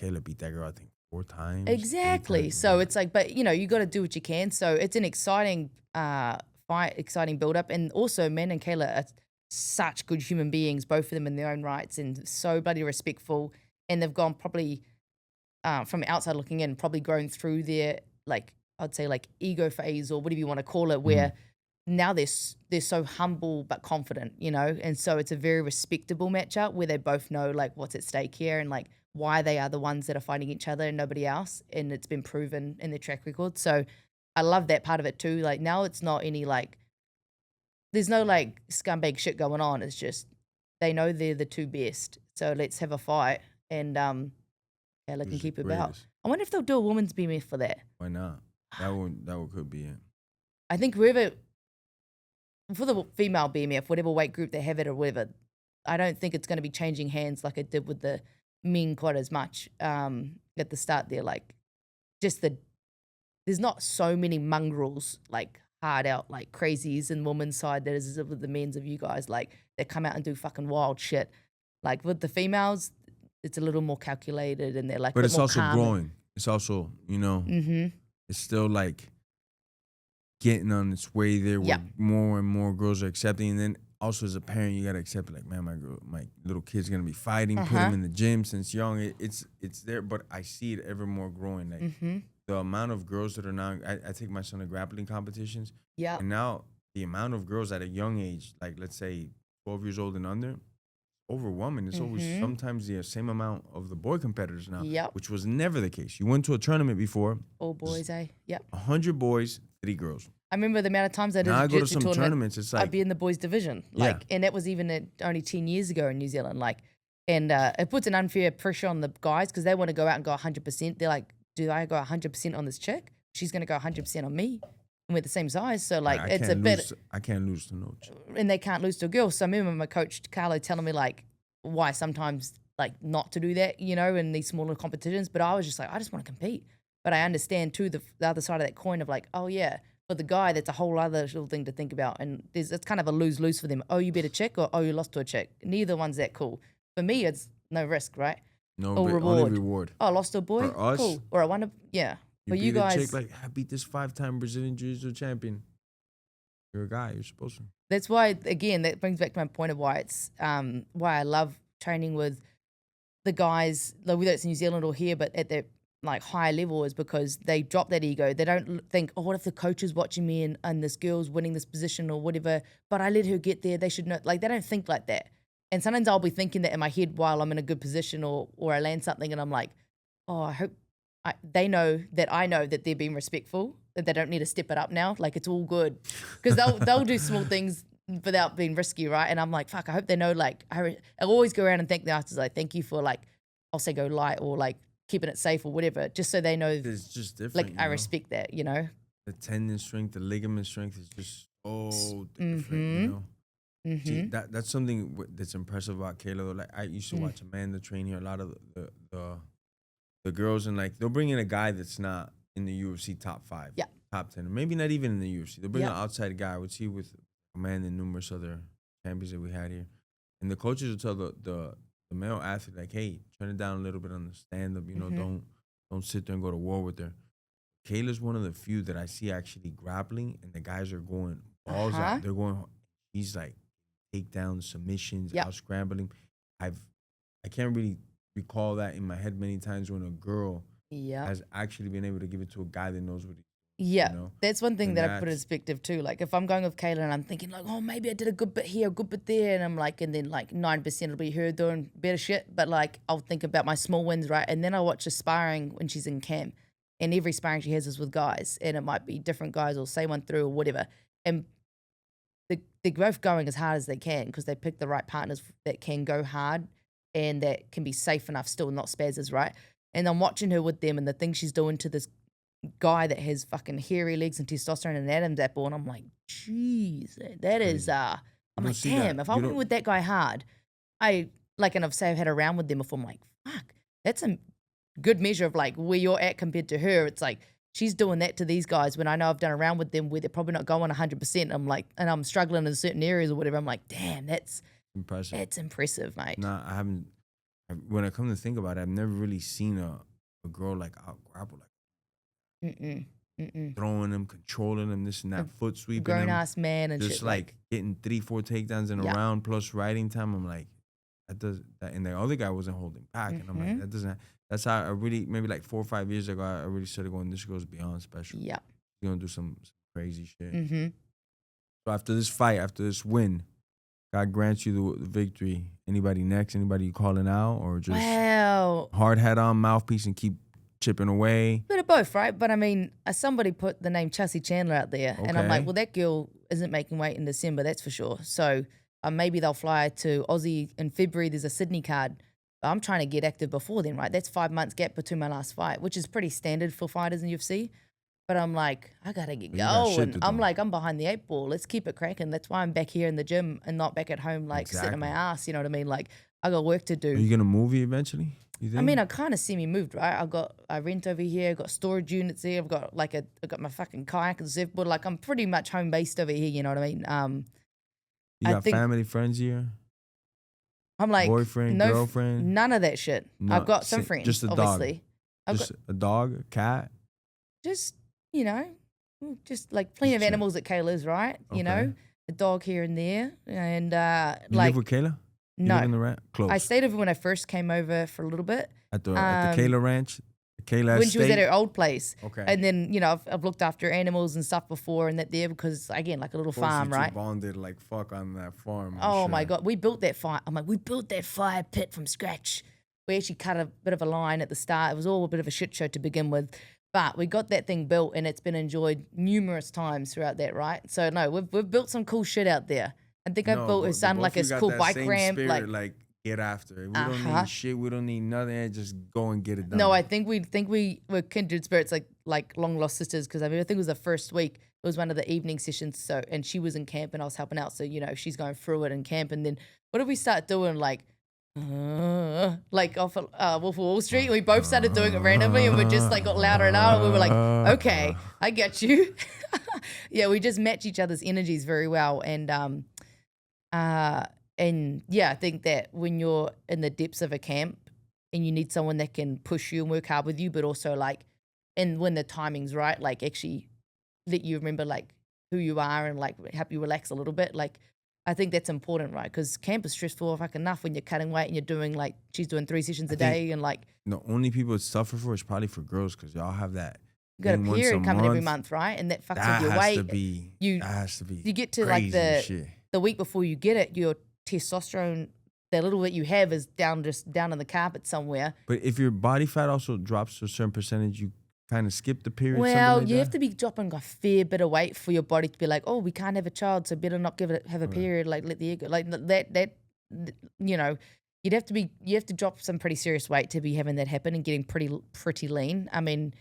Kayla beat that girl, I think 4 times. Exactly. So it's like, but you got to do what you can. So it's an exciting fight, exciting build up. And also Amanda and Kayla are such good human beings, both of them in their own rights, and so bloody respectful. And they've gone probably from outside looking in, probably grown through their, like, I'd say like ego phase or whatever you want to call it, where now they're so humble but confident, and so it's a very respectable matchup where they both know like what's at stake here and like why they are the ones that are fighting each other and nobody else, and it's been proven in their track record. So I love that part of it too. Like now it's not any like, there's no like scumbag shit going on. It's just they know they're the two best. So let's have a fight and Kayla can keep her belt. I wonder if they'll do a women's BMF for that. Why not? That could be it. I think whoever, for the female BMF, whatever weight group they have it or whatever, I don't think it's going to be changing hands like it did with the men quite as much at the start there. Like, there's not so many mongrels, like, hard out, like, crazies in women's side that is with the men's of you guys, like, that come out and do fucking wild shit. Like, with the females, it's a little more calculated and they're, like, but it's more also calm. growing. It's also, it's still, like, getting on its way there where more and more girls are accepting. And then also as a parent, you got to accept it. Like, man, my little kid's going to be fighting, put him in the gym since young. It's there, but I see it ever more growing. Like the amount of girls that are now, I take my son to grappling competitions. Yeah. And now the amount of girls at a young age, like let's say 12 years old and under, overwhelming. It's always sometimes the same amount of the boy competitors now, which was never the case. You went to a tournament before. All boys, 100 boys, 3 girls. I remember the amount of times I did Now a I go to jiu-jitsu some tournament. tournaments. It's like I'd be in the boys division, like, and that was even only 10 years ago in New Zealand, like, and it puts an unfair pressure on the guys because they want to go out and go 100%. They're like, do I go 100% on this chick? She's gonna go 100% on me, and we're the same size, so like, it's a bit. I can't lose to no chick. And they can't lose to a girl. So I remember my coach Carlo telling me like why sometimes like not to do that, you know, in these smaller competitions. But I was just like, I just want to compete. But I understand too the other side of that coin of like, oh yeah. But the guy, that's a whole other little thing to think about. And it's kind of a lose-lose for them. Oh, you beat a chick or oh, you lost to a chick. Neither one's that cool. For me, it's no risk, right? No reward. Only reward. Oh, I lost to a boy? For us, cool. Or I won a, yeah. For you guys. A chick, like, I beat this 5-time Brazilian Jiu-Jitsu champion. You're a guy. You're supposed to. That's why, again, that brings back to my point of why it's, why I love training with the guys, like, whether it's in New Zealand or here, but at that like higher level is because they drop that ego. They don't think, oh, what if the coach is watching me and this girl's winning this position or whatever, but I let her get there. They should know. Like, they don't think like that. And sometimes I'll be thinking that in my head while I'm in a good position or I land something and I'm like, oh, I hope they know that I know that they're being respectful, that they don't need to step it up now. Like, it's all good. Because they'll do small things without being risky, right? And I'm like, fuck, I hope they know, like, I'll always go around and thank the artists. Like, thank you for, like, I'll say go light or, like, keeping it safe or whatever, just so they know. It's just different. Like, I respect that, you know? The tendon strength, the ligament strength is just so different, you know? Mm-hmm. See, that's something that's impressive about Kayla, though. Like, I used to watch Amanda train here. A lot of the girls, and like they'll bring in a guy that's not in the UFC top 5, top 10, or maybe not even in the UFC. They'll bring an outside guy. I would see with Amanda and numerous other champions that we had here, and the coaches will tell the male athlete like, "Hey, turn it down a little bit on the stand up. You know, don't sit there and go to war with her." Kayla's one of the few that I see actually grappling, and the guys are going balls out. They're going. He's like takedowns, submissions, out scrambling. I can't really recall that in my head many times when a girl has actually been able to give it to a guy that knows what he's doing. You know? That's one thing that I put in perspective too. Like, if I'm going with Kayla and I'm thinking like, oh, maybe I did a good bit here, a good bit there, and I'm like, and then like 9% will be her doing better shit. But like, I'll think about my small wins, right? And then I'll watch her sparring when she's in camp, and every sparring she has is with guys, and it might be different guys or same one through or whatever. And they're both going as hard as they can because they pick the right partners that can go hard and that can be safe enough still, not spazzes, right? And I'm watching her with them and the things she's doing to this guy that has fucking hairy legs and testosterone and Adam's apple, and I'm like, jeez, that is, I'm like, damn, if I went with that guy hard, and I've had a round with them before, I'm like, fuck, that's a good measure of like where you're at compared to her. It's like, she's doing that to these guys when I know I've done a round with them where they're probably not going 100%. I'm like, and I'm struggling in certain areas or whatever. I'm like, damn, that's impressive. That's impressive, mate. Nah, I haven't. When I come to think about it, I've never really seen a girl like out grapple like throwing them, controlling them, this and that, foot sweeping grown them, ass man and just shit, like getting 3-4 takedowns in a round plus riding time. I'm like, that does that, and the other guy wasn't holding back, and I'm like, that doesn't. That's how I really, maybe like 4 or 5 years ago, I really started going, this goes beyond special. Yeah. You're going to do some crazy shit. So after this fight, after this win, God grants you the victory. Anybody next? Anybody you calling out? Or just hard hat on, mouthpiece, and keep chipping away? Bit of both, right? But I mean, somebody put the name Chelsea Chandler out there. And I'm like, well, that girl isn't making weight in December, that's for sure. So maybe they'll fly to Aussie in February. There's a Sydney card. I'm trying to get active before then, right? That's 5 months gap between my last fight, which is pretty standard for fighters in UFC. But I'm like, I gotta get going. I'm like, I'm behind the 8 ball. Let's keep it cracking. That's why I'm back here in the gym and not back at home, like sitting on my ass. You know what I mean? Like, I got work to do. Are you gonna move here eventually? You think? I mean, I kind of semi-moved, right? I rent over here. I've got storage units here. I've got my fucking kayak and surfboard. Like, I'm pretty much home based over here. You know what I mean? You got family, friends here? I'm like, boyfriend, girlfriend, none of that shit. No, I've got some friends, just a obviously. Dog. Just a dog, a cat. Just, you know, just like plenty of animals at Kayla's, right? Okay. You know, a dog here and there, and you live with Kayla? You no, live in the close. I stayed over when I first came over for a little bit at the Kayla Ranch. Kayla when she was at her old place. Okay. And then, you know, I've looked after animals and stuff before and that there because, again, like a little farm, right? Bonded like fuck on that farm. Oh, my God. We built that fire. I'm like, we built that fire pit from scratch. We actually cut a bit of a line at the start. It was all a bit of a shit show to begin with. But we got that thing built and it's been enjoyed numerous times throughout that, right? So no, we've built some cool shit out there. I think I built his son like his cool bike ramp. Spirit, like get after it. We don't need shit. We don't need nothing. Just go and get it done. No, I think we were kindred spirits, like long lost sisters. Because I mean, I think it was the first week. It was one of the evening sessions. So and she was in camp and I was helping out. So she's going through it in camp. And then what did we start doing? Like off Wolf of Wall Street. We both started doing it randomly and we just like got louder and louder. We were like, okay, I get you. Yeah, we just match each other's energies very well. And yeah, I think that when you're in the depths of a camp and you need someone that can push you and work hard with you, but also like, and when the timing's right, like actually let you remember like who you are and like help you relax a little bit. Like, I think that's important, right? Because camp is stressful enough when you're cutting weight and you're doing like, she's doing 3 sessions a day and like. The only people it's tougher for is probably for girls because y'all have that. You got a period coming every month, right? And that fucks with your weight. That has to be. You get to like the week before you get it, your testosterone, that little bit you have is down in the carpet somewhere. But if your body fat also drops to a certain percentage, you kind of skip the period. Well, you have to be dropping a fair bit of weight for your body to be like, oh, we can't have a child, so better not have a period. Like let the egg go. Like that. You have to drop some pretty serious weight to be having that happen and getting pretty lean. I mean,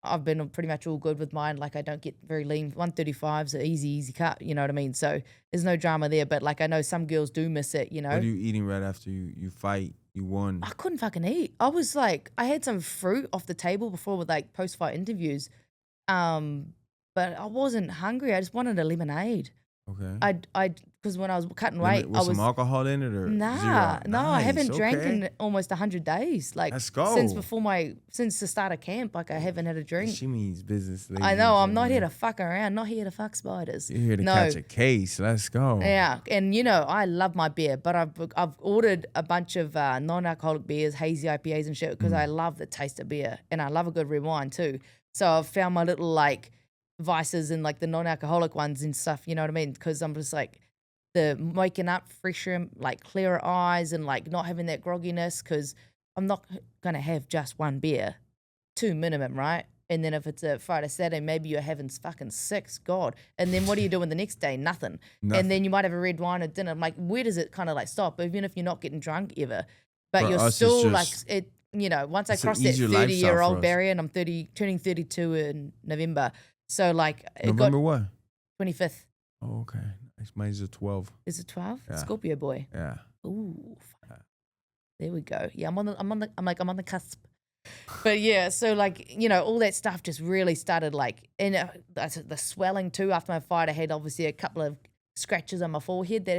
I've been pretty much all good with mine. Like I don't get very lean. 135 is an easy cut. You know what I mean? So there's no drama there. But like I know some girls do miss it. What are you eating right after you fight? You won. I couldn't fucking eat. I was like, I had some fruit off the table before with like post-fight interviews, but I wasn't hungry. I just wanted a lemonade. Okay. Because when I was cutting weight, was some alcohol in it or zero? No, I haven't drank in almost 100 days. Like let's go. Since the start of camp, like I haven't had a drink. She means business. I know. I'm not here to fuck around. Not here to fuck spiders. You're here to catch a case. Let's go. Yeah, and I love my beer, but I've ordered a bunch of non-alcoholic beers, hazy IPAs and shit because I love the taste of beer and I love a good red wine too. So I've found my little like vices and like the non-alcoholic ones and stuff. You know what I mean? Because I'm just like. The waking up fresher, like clearer eyes and like not having that grogginess because I'm not going to have just one beer, 2 minimum, right? And then if it's a Friday, Saturday, maybe you're having fucking 6, God. And then what are you doing the next day? Nothing. And then you might have a red wine at dinner. I'm like, where does it kind of like stop? Even if you're not getting drunk ever. But you're still like, once I cross that 30-year-old barrier and I'm turning 32 in November. So like. November what? 25th. Oh, okay. Mine's a 12. Is it 12? Yeah. Scorpio boy. Yeah. Ooh. Yeah. There we go. Yeah, I'm on the cusp. But yeah, so like, all that stuff just really started like, and the swelling too. After my fight, I had obviously a couple of scratches on my forehead that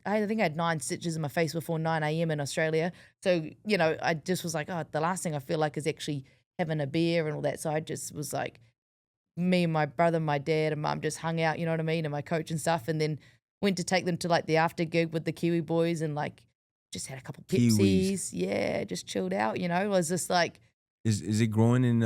I think I had 9 stitches in my face before 9 a.m. in Australia. So, I just was like, oh, the last thing I feel like is actually having a beer and all that. So I just was like, me and my brother, my dad and mum just hung out, you know what I mean, and my coach and stuff, and then went to take them to like the after gig with the Kiwi boys and like just had a couple Pepsis. Yeah, just chilled out, It was just like. Is it growing in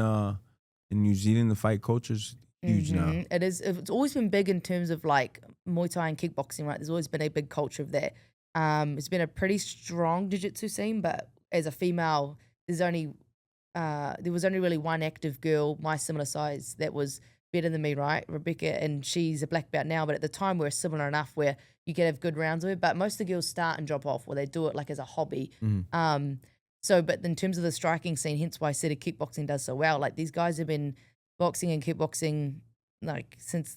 New Zealand? The fight culture's huge now. It is. It's always been big in terms of like Muay Thai and kickboxing, right? There's always been a big culture of that. It's been a pretty strong jiu-jitsu scene, but as a female, there was only really one active girl my similar size that was better than me, right? Rebecca, and she's a black belt now, but at the time we were similar enough where you could have good rounds of it. But most of the girls start and drop off, or they do it like as a hobby. But in terms of the striking scene, hence why I said kickboxing does so well. Like these guys have been boxing and kickboxing like since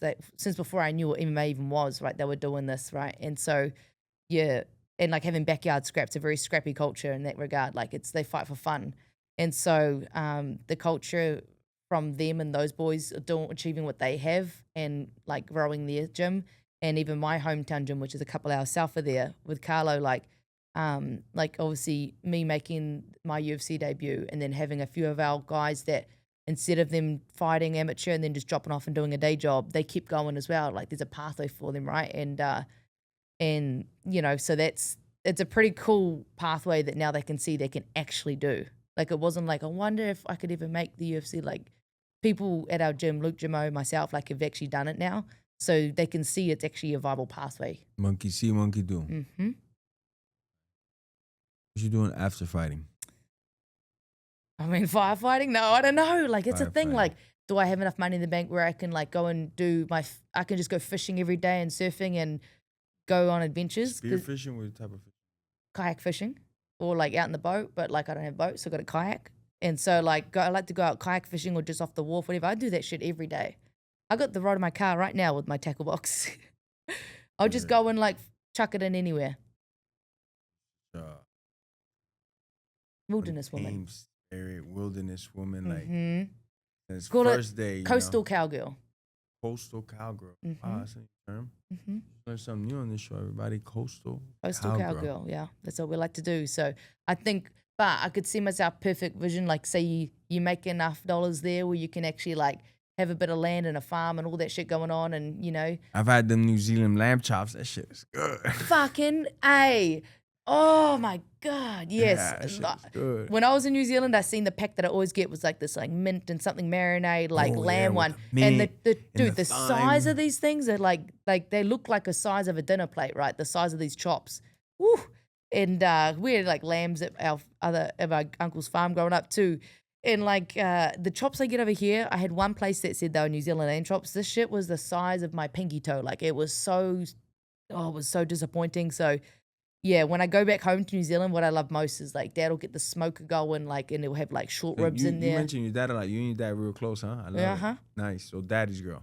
before I knew what MMA even was, right? They were doing this, right? And so, yeah, and like having backyard scraps, a very scrappy culture in that regard. Like they fight for fun. And so the culture from them and those boys achieving what they have and like growing their gym and even my hometown gym, which is a couple hours south of there with Carlo, like obviously me making my UFC debut and then having a few of our guys that instead of them fighting amateur and then just dropping off and doing a day job, they keep going as well. Like there's a pathway for them, right? And so it's a pretty cool pathway that now they can see they can actually do. Like, it wasn't like, I wonder if I could ever make the UFC. Like, people at our gym, Luke, Jimmo, myself, like, have actually done it now. So they can see it's actually a viable pathway. Monkey see, monkey do. Mm-hmm. What you doing after fighting? I mean, firefighting? No, I don't know. Like, it's a thing. Firefighting. Like, do I have enough money in the bank where I can like go and do I can just go fishing every day and surfing and go on adventures? Spear fishing, what type of fish? Kayak fishing or like out in the boat, but like I don't have boats, so I got a kayak. And so like I like to go out kayak fishing or just off the wharf, whatever. I do that shit every day. I got the rod of my car right now with my tackle box. I'll just go and like chuck it in anywhere. Wilderness woman. Wilderness woman, like it's Call first it day. coastal cowgirl. Coastal cowgirl. Wow, that's a new term. Learn something new on this show, everybody. Coastal cowgirl. Yeah, that's what we like to do. So I think, but I could see myself perfect vision. Like, say you make enough dollars there where you can actually like have a bit of land and a farm and all that shit going on, and you know. I've had them New Zealand lamb chops. That shit is good. Fucking A. Oh my God, yes. Yeah, that shit is good. When I was in New Zealand, I seen the pack that I always get was like this like mint and something marinade, like lamb one. And the size of these things are like they look like the size of a dinner plate, right? The size of these chops. Woo. And we had like lambs at our uncle's farm growing up too. And like the chops I get over here, I had one place that said they were New Zealand lamb chops. This shit was the size of my pinky toe. Like it was so disappointing. So yeah, when I go back home to New Zealand, what I love most is like Dad will get the smoker going, like, and it'll have like short ribs in there. You mentioned your dad a lot. You and your dad real close, huh? I love it. Nice. So daddy's girl.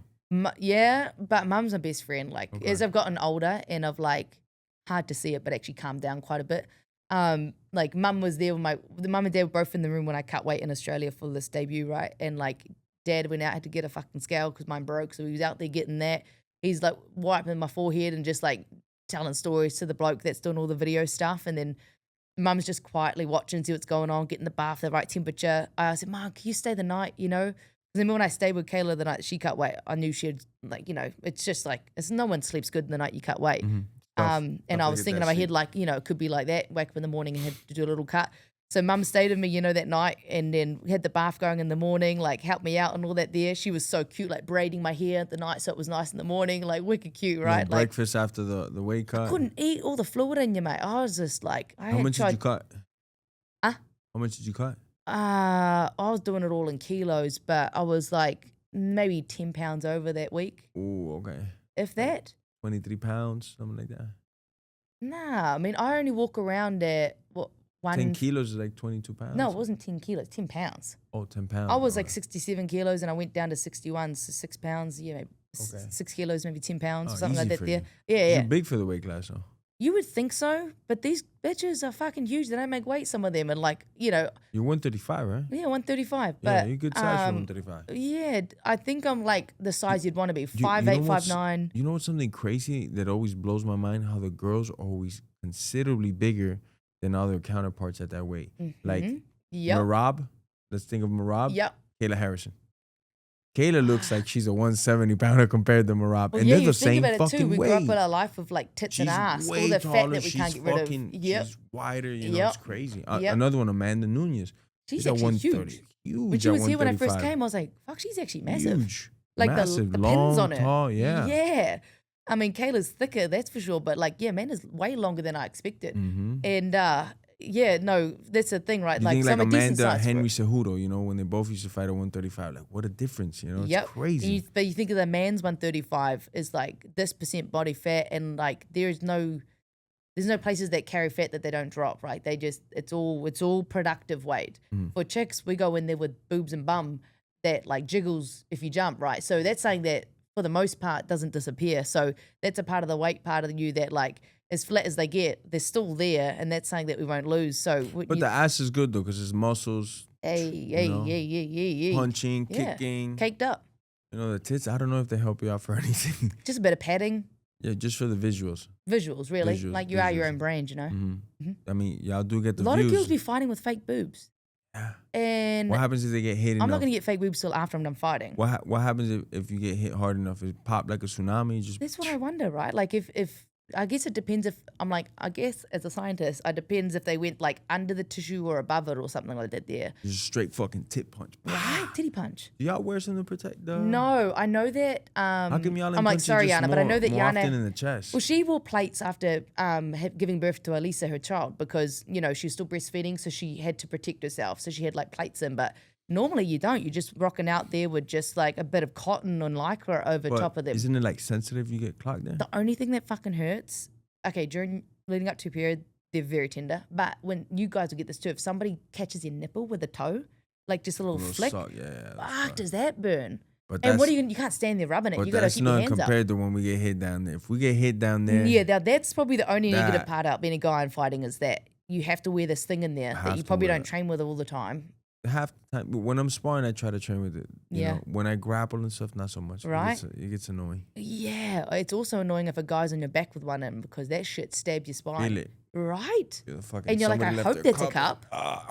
Yeah, but Mum's my best friend. Like as I've gotten older and I've like hard to see it, but actually calmed down quite a bit. Like Mum was there with the Mum and Dad were both in the room when I cut weight in Australia for this debut, right? And like Dad went out, had to get a fucking scale because mine broke, so he was out there getting that. He's like wiping my forehead and just like telling stories to the bloke that's doing all the video stuff, and then Mum's just quietly watching, see what's going on, getting the bath, the right temperature. I said, Mum, can you stay the night, you know? Then when I stayed with Kayla the night she cut weight, I knew she'd like, you know, it's just like, no one sleeps good the night you cut weight. And I was thinking in my head, like, you know, it could be like that, wake up in the morning and had to do a little cut. So Mum stayed with me, you know, that night, and then had the bath going in the morning, like helped me out and all that there. She was so cute, like braiding my hair at the night so it was nice in the morning, like wicked cute, right? No breakfast after the weight cut. I couldn't eat all the fluid in you, mate. I was just like, How much did you cut? Huh? How much did you cut? I was doing it all in kilos, but I was like maybe 10 pounds over that week. Oh, okay. If that. 23 pounds, something like that. Nah, I mean, I only walk around at, 10 kilos is like 22 pounds? No, it wasn't 10 kilos, 10 pounds. Oh, 10 pounds. I was like 67 kilos and I went down to 61, so 6 pounds, yeah, maybe 6 kilos, maybe 10 pounds, something like that there. Yeah. You're big for the weight class, though. You would think so, but these bitches are fucking huge. They don't make weight, some of them, and like, you know. You're 135, right? Yeah, 135. Yeah, but, you're good size for 135. Yeah, I think I'm like the size you'd want to be, 5'8", 5'9". You know what's something crazy that always blows my mind? How the girls are always considerably bigger than other counterparts at that weight. Like Marab, let's think of Marab. Yep. Kayla Harrison. Kayla looks like she's a 170 pounder compared to Marab. Well, and yeah, they're the same fucking weight. We grew up with our life of like tits and ass. All the fat that we can't get rid of. Yep. She's wider, you know, it's crazy. Yep. Another one, Amanda Nunes. She's actually huge. When she was here when I first came, I was like, fuck, she's actually massive. Huge. Like massive, the long, pins on it. Tall, yeah. Yeah. I mean, Kayla's thicker, that's for sure. But like, yeah, Amanda's way longer than I expected. And yeah, no, that's the thing, right? You like, think some like Amanda Henry Cejudo, you know, when they both used to fight at 135, like what a difference, you know? It's crazy. But you think of the man's 135 is like this % body fat, and like there's no places that carry fat that they don't drop, right? They just it's all productive weight. For chicks, we go in there with boobs and bum that like jiggles if you jump, right? So that's saying that for the most part doesn't disappear. So that's a part of the weight part of you that like as flat as they get, they're still there, and that's something that we won't lose. So, but the ass is good though, because it's muscles. Yeah. Punching, kicking, caked up. You know, the tits. I don't know if they help you out for anything. Just a bit of padding. Yeah, just for the visuals. Visuals, really. Like you are your own brand, you know. I mean, y'all do get the views. A lot views. of girls be fighting with fake boobs. Yeah. And what happens if they get hit enough? I'm not gonna get fake boobs till after I'm done fighting. What happens if you get hit hard enough? It pop like a tsunami? That's what I wonder, right? Like if I guess it depends if I guess as a scientist, it depends if they went like under the tissue or above it or something like that there. Just straight fucking tip punch. Right? Titty punch. Do y'all wear something to protect the... No, I know that. How come y'all I'm like, sorry, just Yana, but I know that more Yana... often in the chest? Well, she wore plates after giving birth to Elisa, her child, because, you know, she was still breastfeeding, so she had to protect herself. So she had like plates in, but normally you don't. You're just rocking out there with just like a bit of cotton and lycra over top of them. Isn't it like sensitive you get clogged there? The only thing that fucking hurts, okay, leading up to a period, they're very tender. But when you guys will get this too, if somebody catches your nipple with a toe, like just a little flick, fuck, does that burn? But and what are you can't stand there rubbing it. You got to keep your hands up. That's not compared to when we get hit down there. If we get hit down there. Yeah, that's probably the only negative part about being a guy and fighting is that you have to wear this thing in there that you probably don't train with all the time. Half the time, when I'm sparring, I try to train with it. You know, when I grapple and stuff, not so much. Right? It gets annoying. Yeah, it's also annoying if a guy's on your back with one in because that shit stabs your spine. Feel it. Right? And you're like, I hope that's a cup.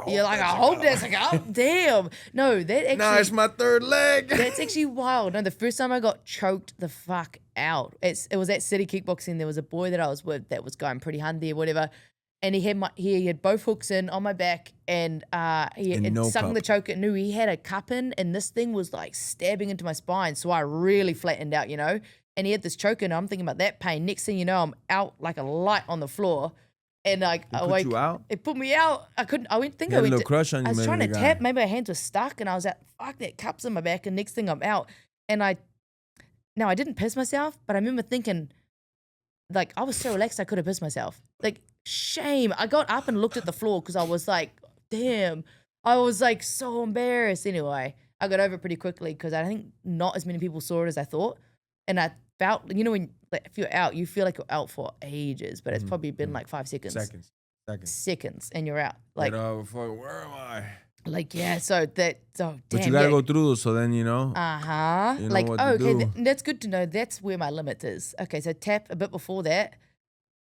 You're like, I hope that's a cup. Damn. No, that actually. No, it's my third leg. That's actually wild. No, the first time I got choked the fuck out, it was at City Kickboxing. There was a boy that I was with that was going pretty handy or whatever. And he had both hooks in on my back and he had sung the choke and knew he had a cup in and this thing was like stabbing into my spine. So I really flattened out, you know, and he had this choke in. I'm thinking about that pain. Next thing you know, I'm out like a light on the floor. And like, you out? It put me out. I couldn't, I went, think I went, crush on you, I was trying to tap. Maybe my hands were stuck and I was like, fuck, that cup's in my back. And next thing I'm out. And I didn't piss myself, but I remember thinking, like, I was so relaxed I could have pissed myself. Like, shame. I got up and looked at the floor because I was like, damn. I was like so embarrassed. Anyway, I got over it pretty quickly because I think not as many people saw it as I thought. And I felt, you know, when if you're out, you feel like you're out for ages, but it's probably been like 5 seconds. Seconds, and you're out. Like, where am I? Like, yeah, so damn. But you gotta go through those, so then you know. You know like, okay, that's good to know. That's where my limit is. Okay, so tap a bit before that,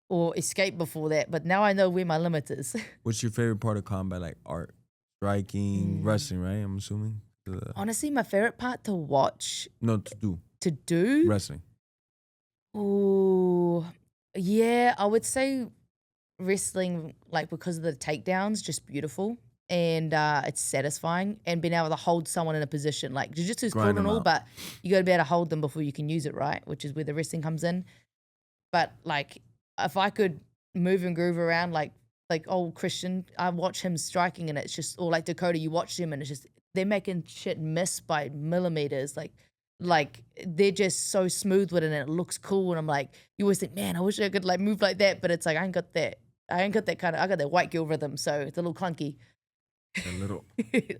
or escape before that. But now I know where my limit is. What's your favorite part of combat? Like art, striking, wrestling, right? I'm assuming. Honestly, my favorite part to watch. No, to do. To do wrestling. Oh, yeah, I would say wrestling, like because of the takedowns, just beautiful. And it's satisfying and being able to hold someone in a position. Like jiu-jitsu is cool and all, but you got to be able to hold them before you can use it, right? Which is where the wrestling comes in. But like if I could move and groove around like old Christian, I watch him striking and it's just, or like Dakota, you watch him and it's just, they're making shit miss by millimeters. Like they're just so smooth with it and it looks cool. And I'm like, you always think, man, I wish I could like move like that. But it's like, I ain't got that kind of, I got that white girl rhythm. So it's a little clunky. A little. You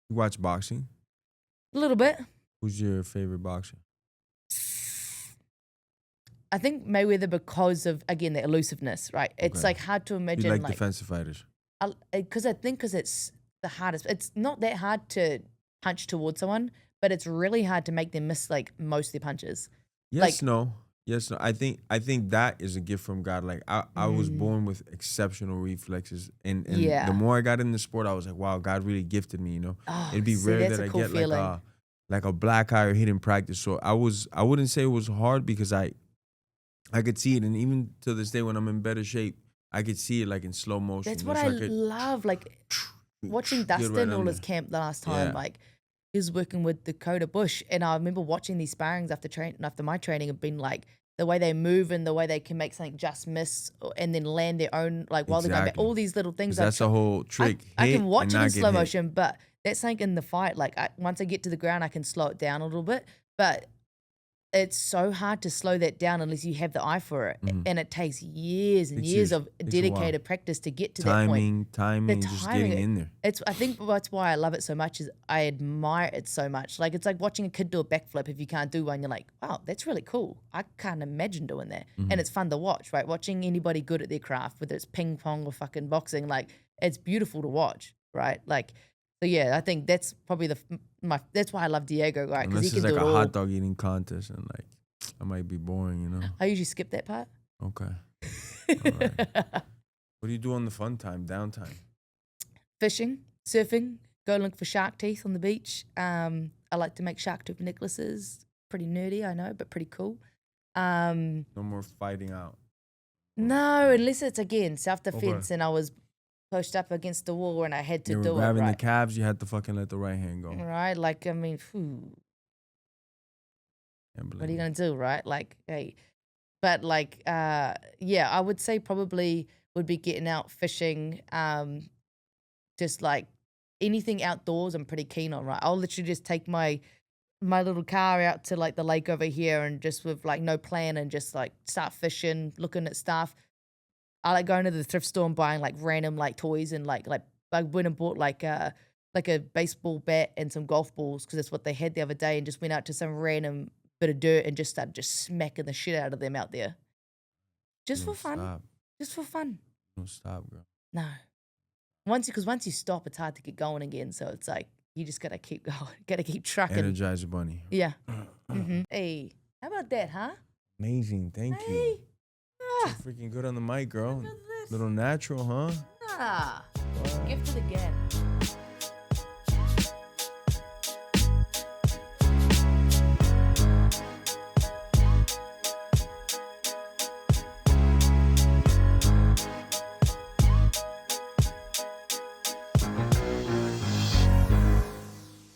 watch boxing? A little bit. Who's your favorite boxer? I think Mayweather because of, again, the elusiveness, right? It's like hard to imagine. You like defensive fighters? Because it's the hardest. It's not that hard to punch towards someone, but it's really hard to make them miss like most of their punches. Yes, no. I think that is a gift from God. Like I was born with exceptional reflexes, and the more I got in the sport, I was like, wow, God really gifted me. You know, it'd be rare that I get feeling. like a black eye or hidden practice. So I wouldn't say it was hard because I could see it, and even to this day when I'm in better shape, I could see it like in slow motion. That's what I love. Like watching Dustin all his camp the last time, like. He was working with Dakota Bush, and I remember watching these sparrings after my training have been like the way they move and the way they can make something just miss and then land their own like while they're going back. All these little things. That's a whole trick. I can watch it in slow motion, but that's something in the fight. Like once I get to the ground, I can slow it down a little bit, but it's so hard to slow that down unless you have the eye for it. And it takes years and years of dedicated practice to get to that point. Timing, just getting in there. I think that's why I love it so much is I admire it so much. Like it's like watching a kid do a backflip. If you can't do one, you're like, wow, that's really cool. I can't imagine doing that. And it's fun to watch, right? Watching anybody good at their craft, whether it's ping pong or fucking boxing, like it's beautiful to watch, right? Like, so yeah, I think that's probably that's why I love Diego, right? Because he can do it all. It's like a hot dog eating contest, and like I might be boring, you know. I usually skip that part. Okay. All right. What do you do on the fun time, downtime? Fishing, surfing, go look for shark teeth on the beach. I like to make shark tooth necklaces. Pretty nerdy, I know, but pretty cool. No more fighting out. No, unless it's again self-defense and I was pushed up against the wall and I had to do it. Grabbing right. the calves, you had to fucking let the right hand go. Right, like I mean, what are you gonna do, right? Like, hey, but like, yeah, I would say probably would be getting out fishing, just like anything outdoors. I'm pretty keen on, right? I'll literally just take my little car out to like the lake over here and just with like no plan and just like start fishing, looking at stuff. I like going to the thrift store and buying like random like toys and like I went and bought like a baseball bat and some golf balls because that's what they had the other day and just went out to some random bit of dirt and just started just smacking the shit out of them out there. Just for fun. Stop. Just for fun. Don't stop, girl. No. Once you stop, it's hard to get going again. So it's like you just gotta keep going, gotta keep trucking. Energizer Bunny. Yeah. Hey, how about that, huh? Amazing, thank you. So freaking good on the mic, girl. Little natural, huh? Nah. Gift to the gap.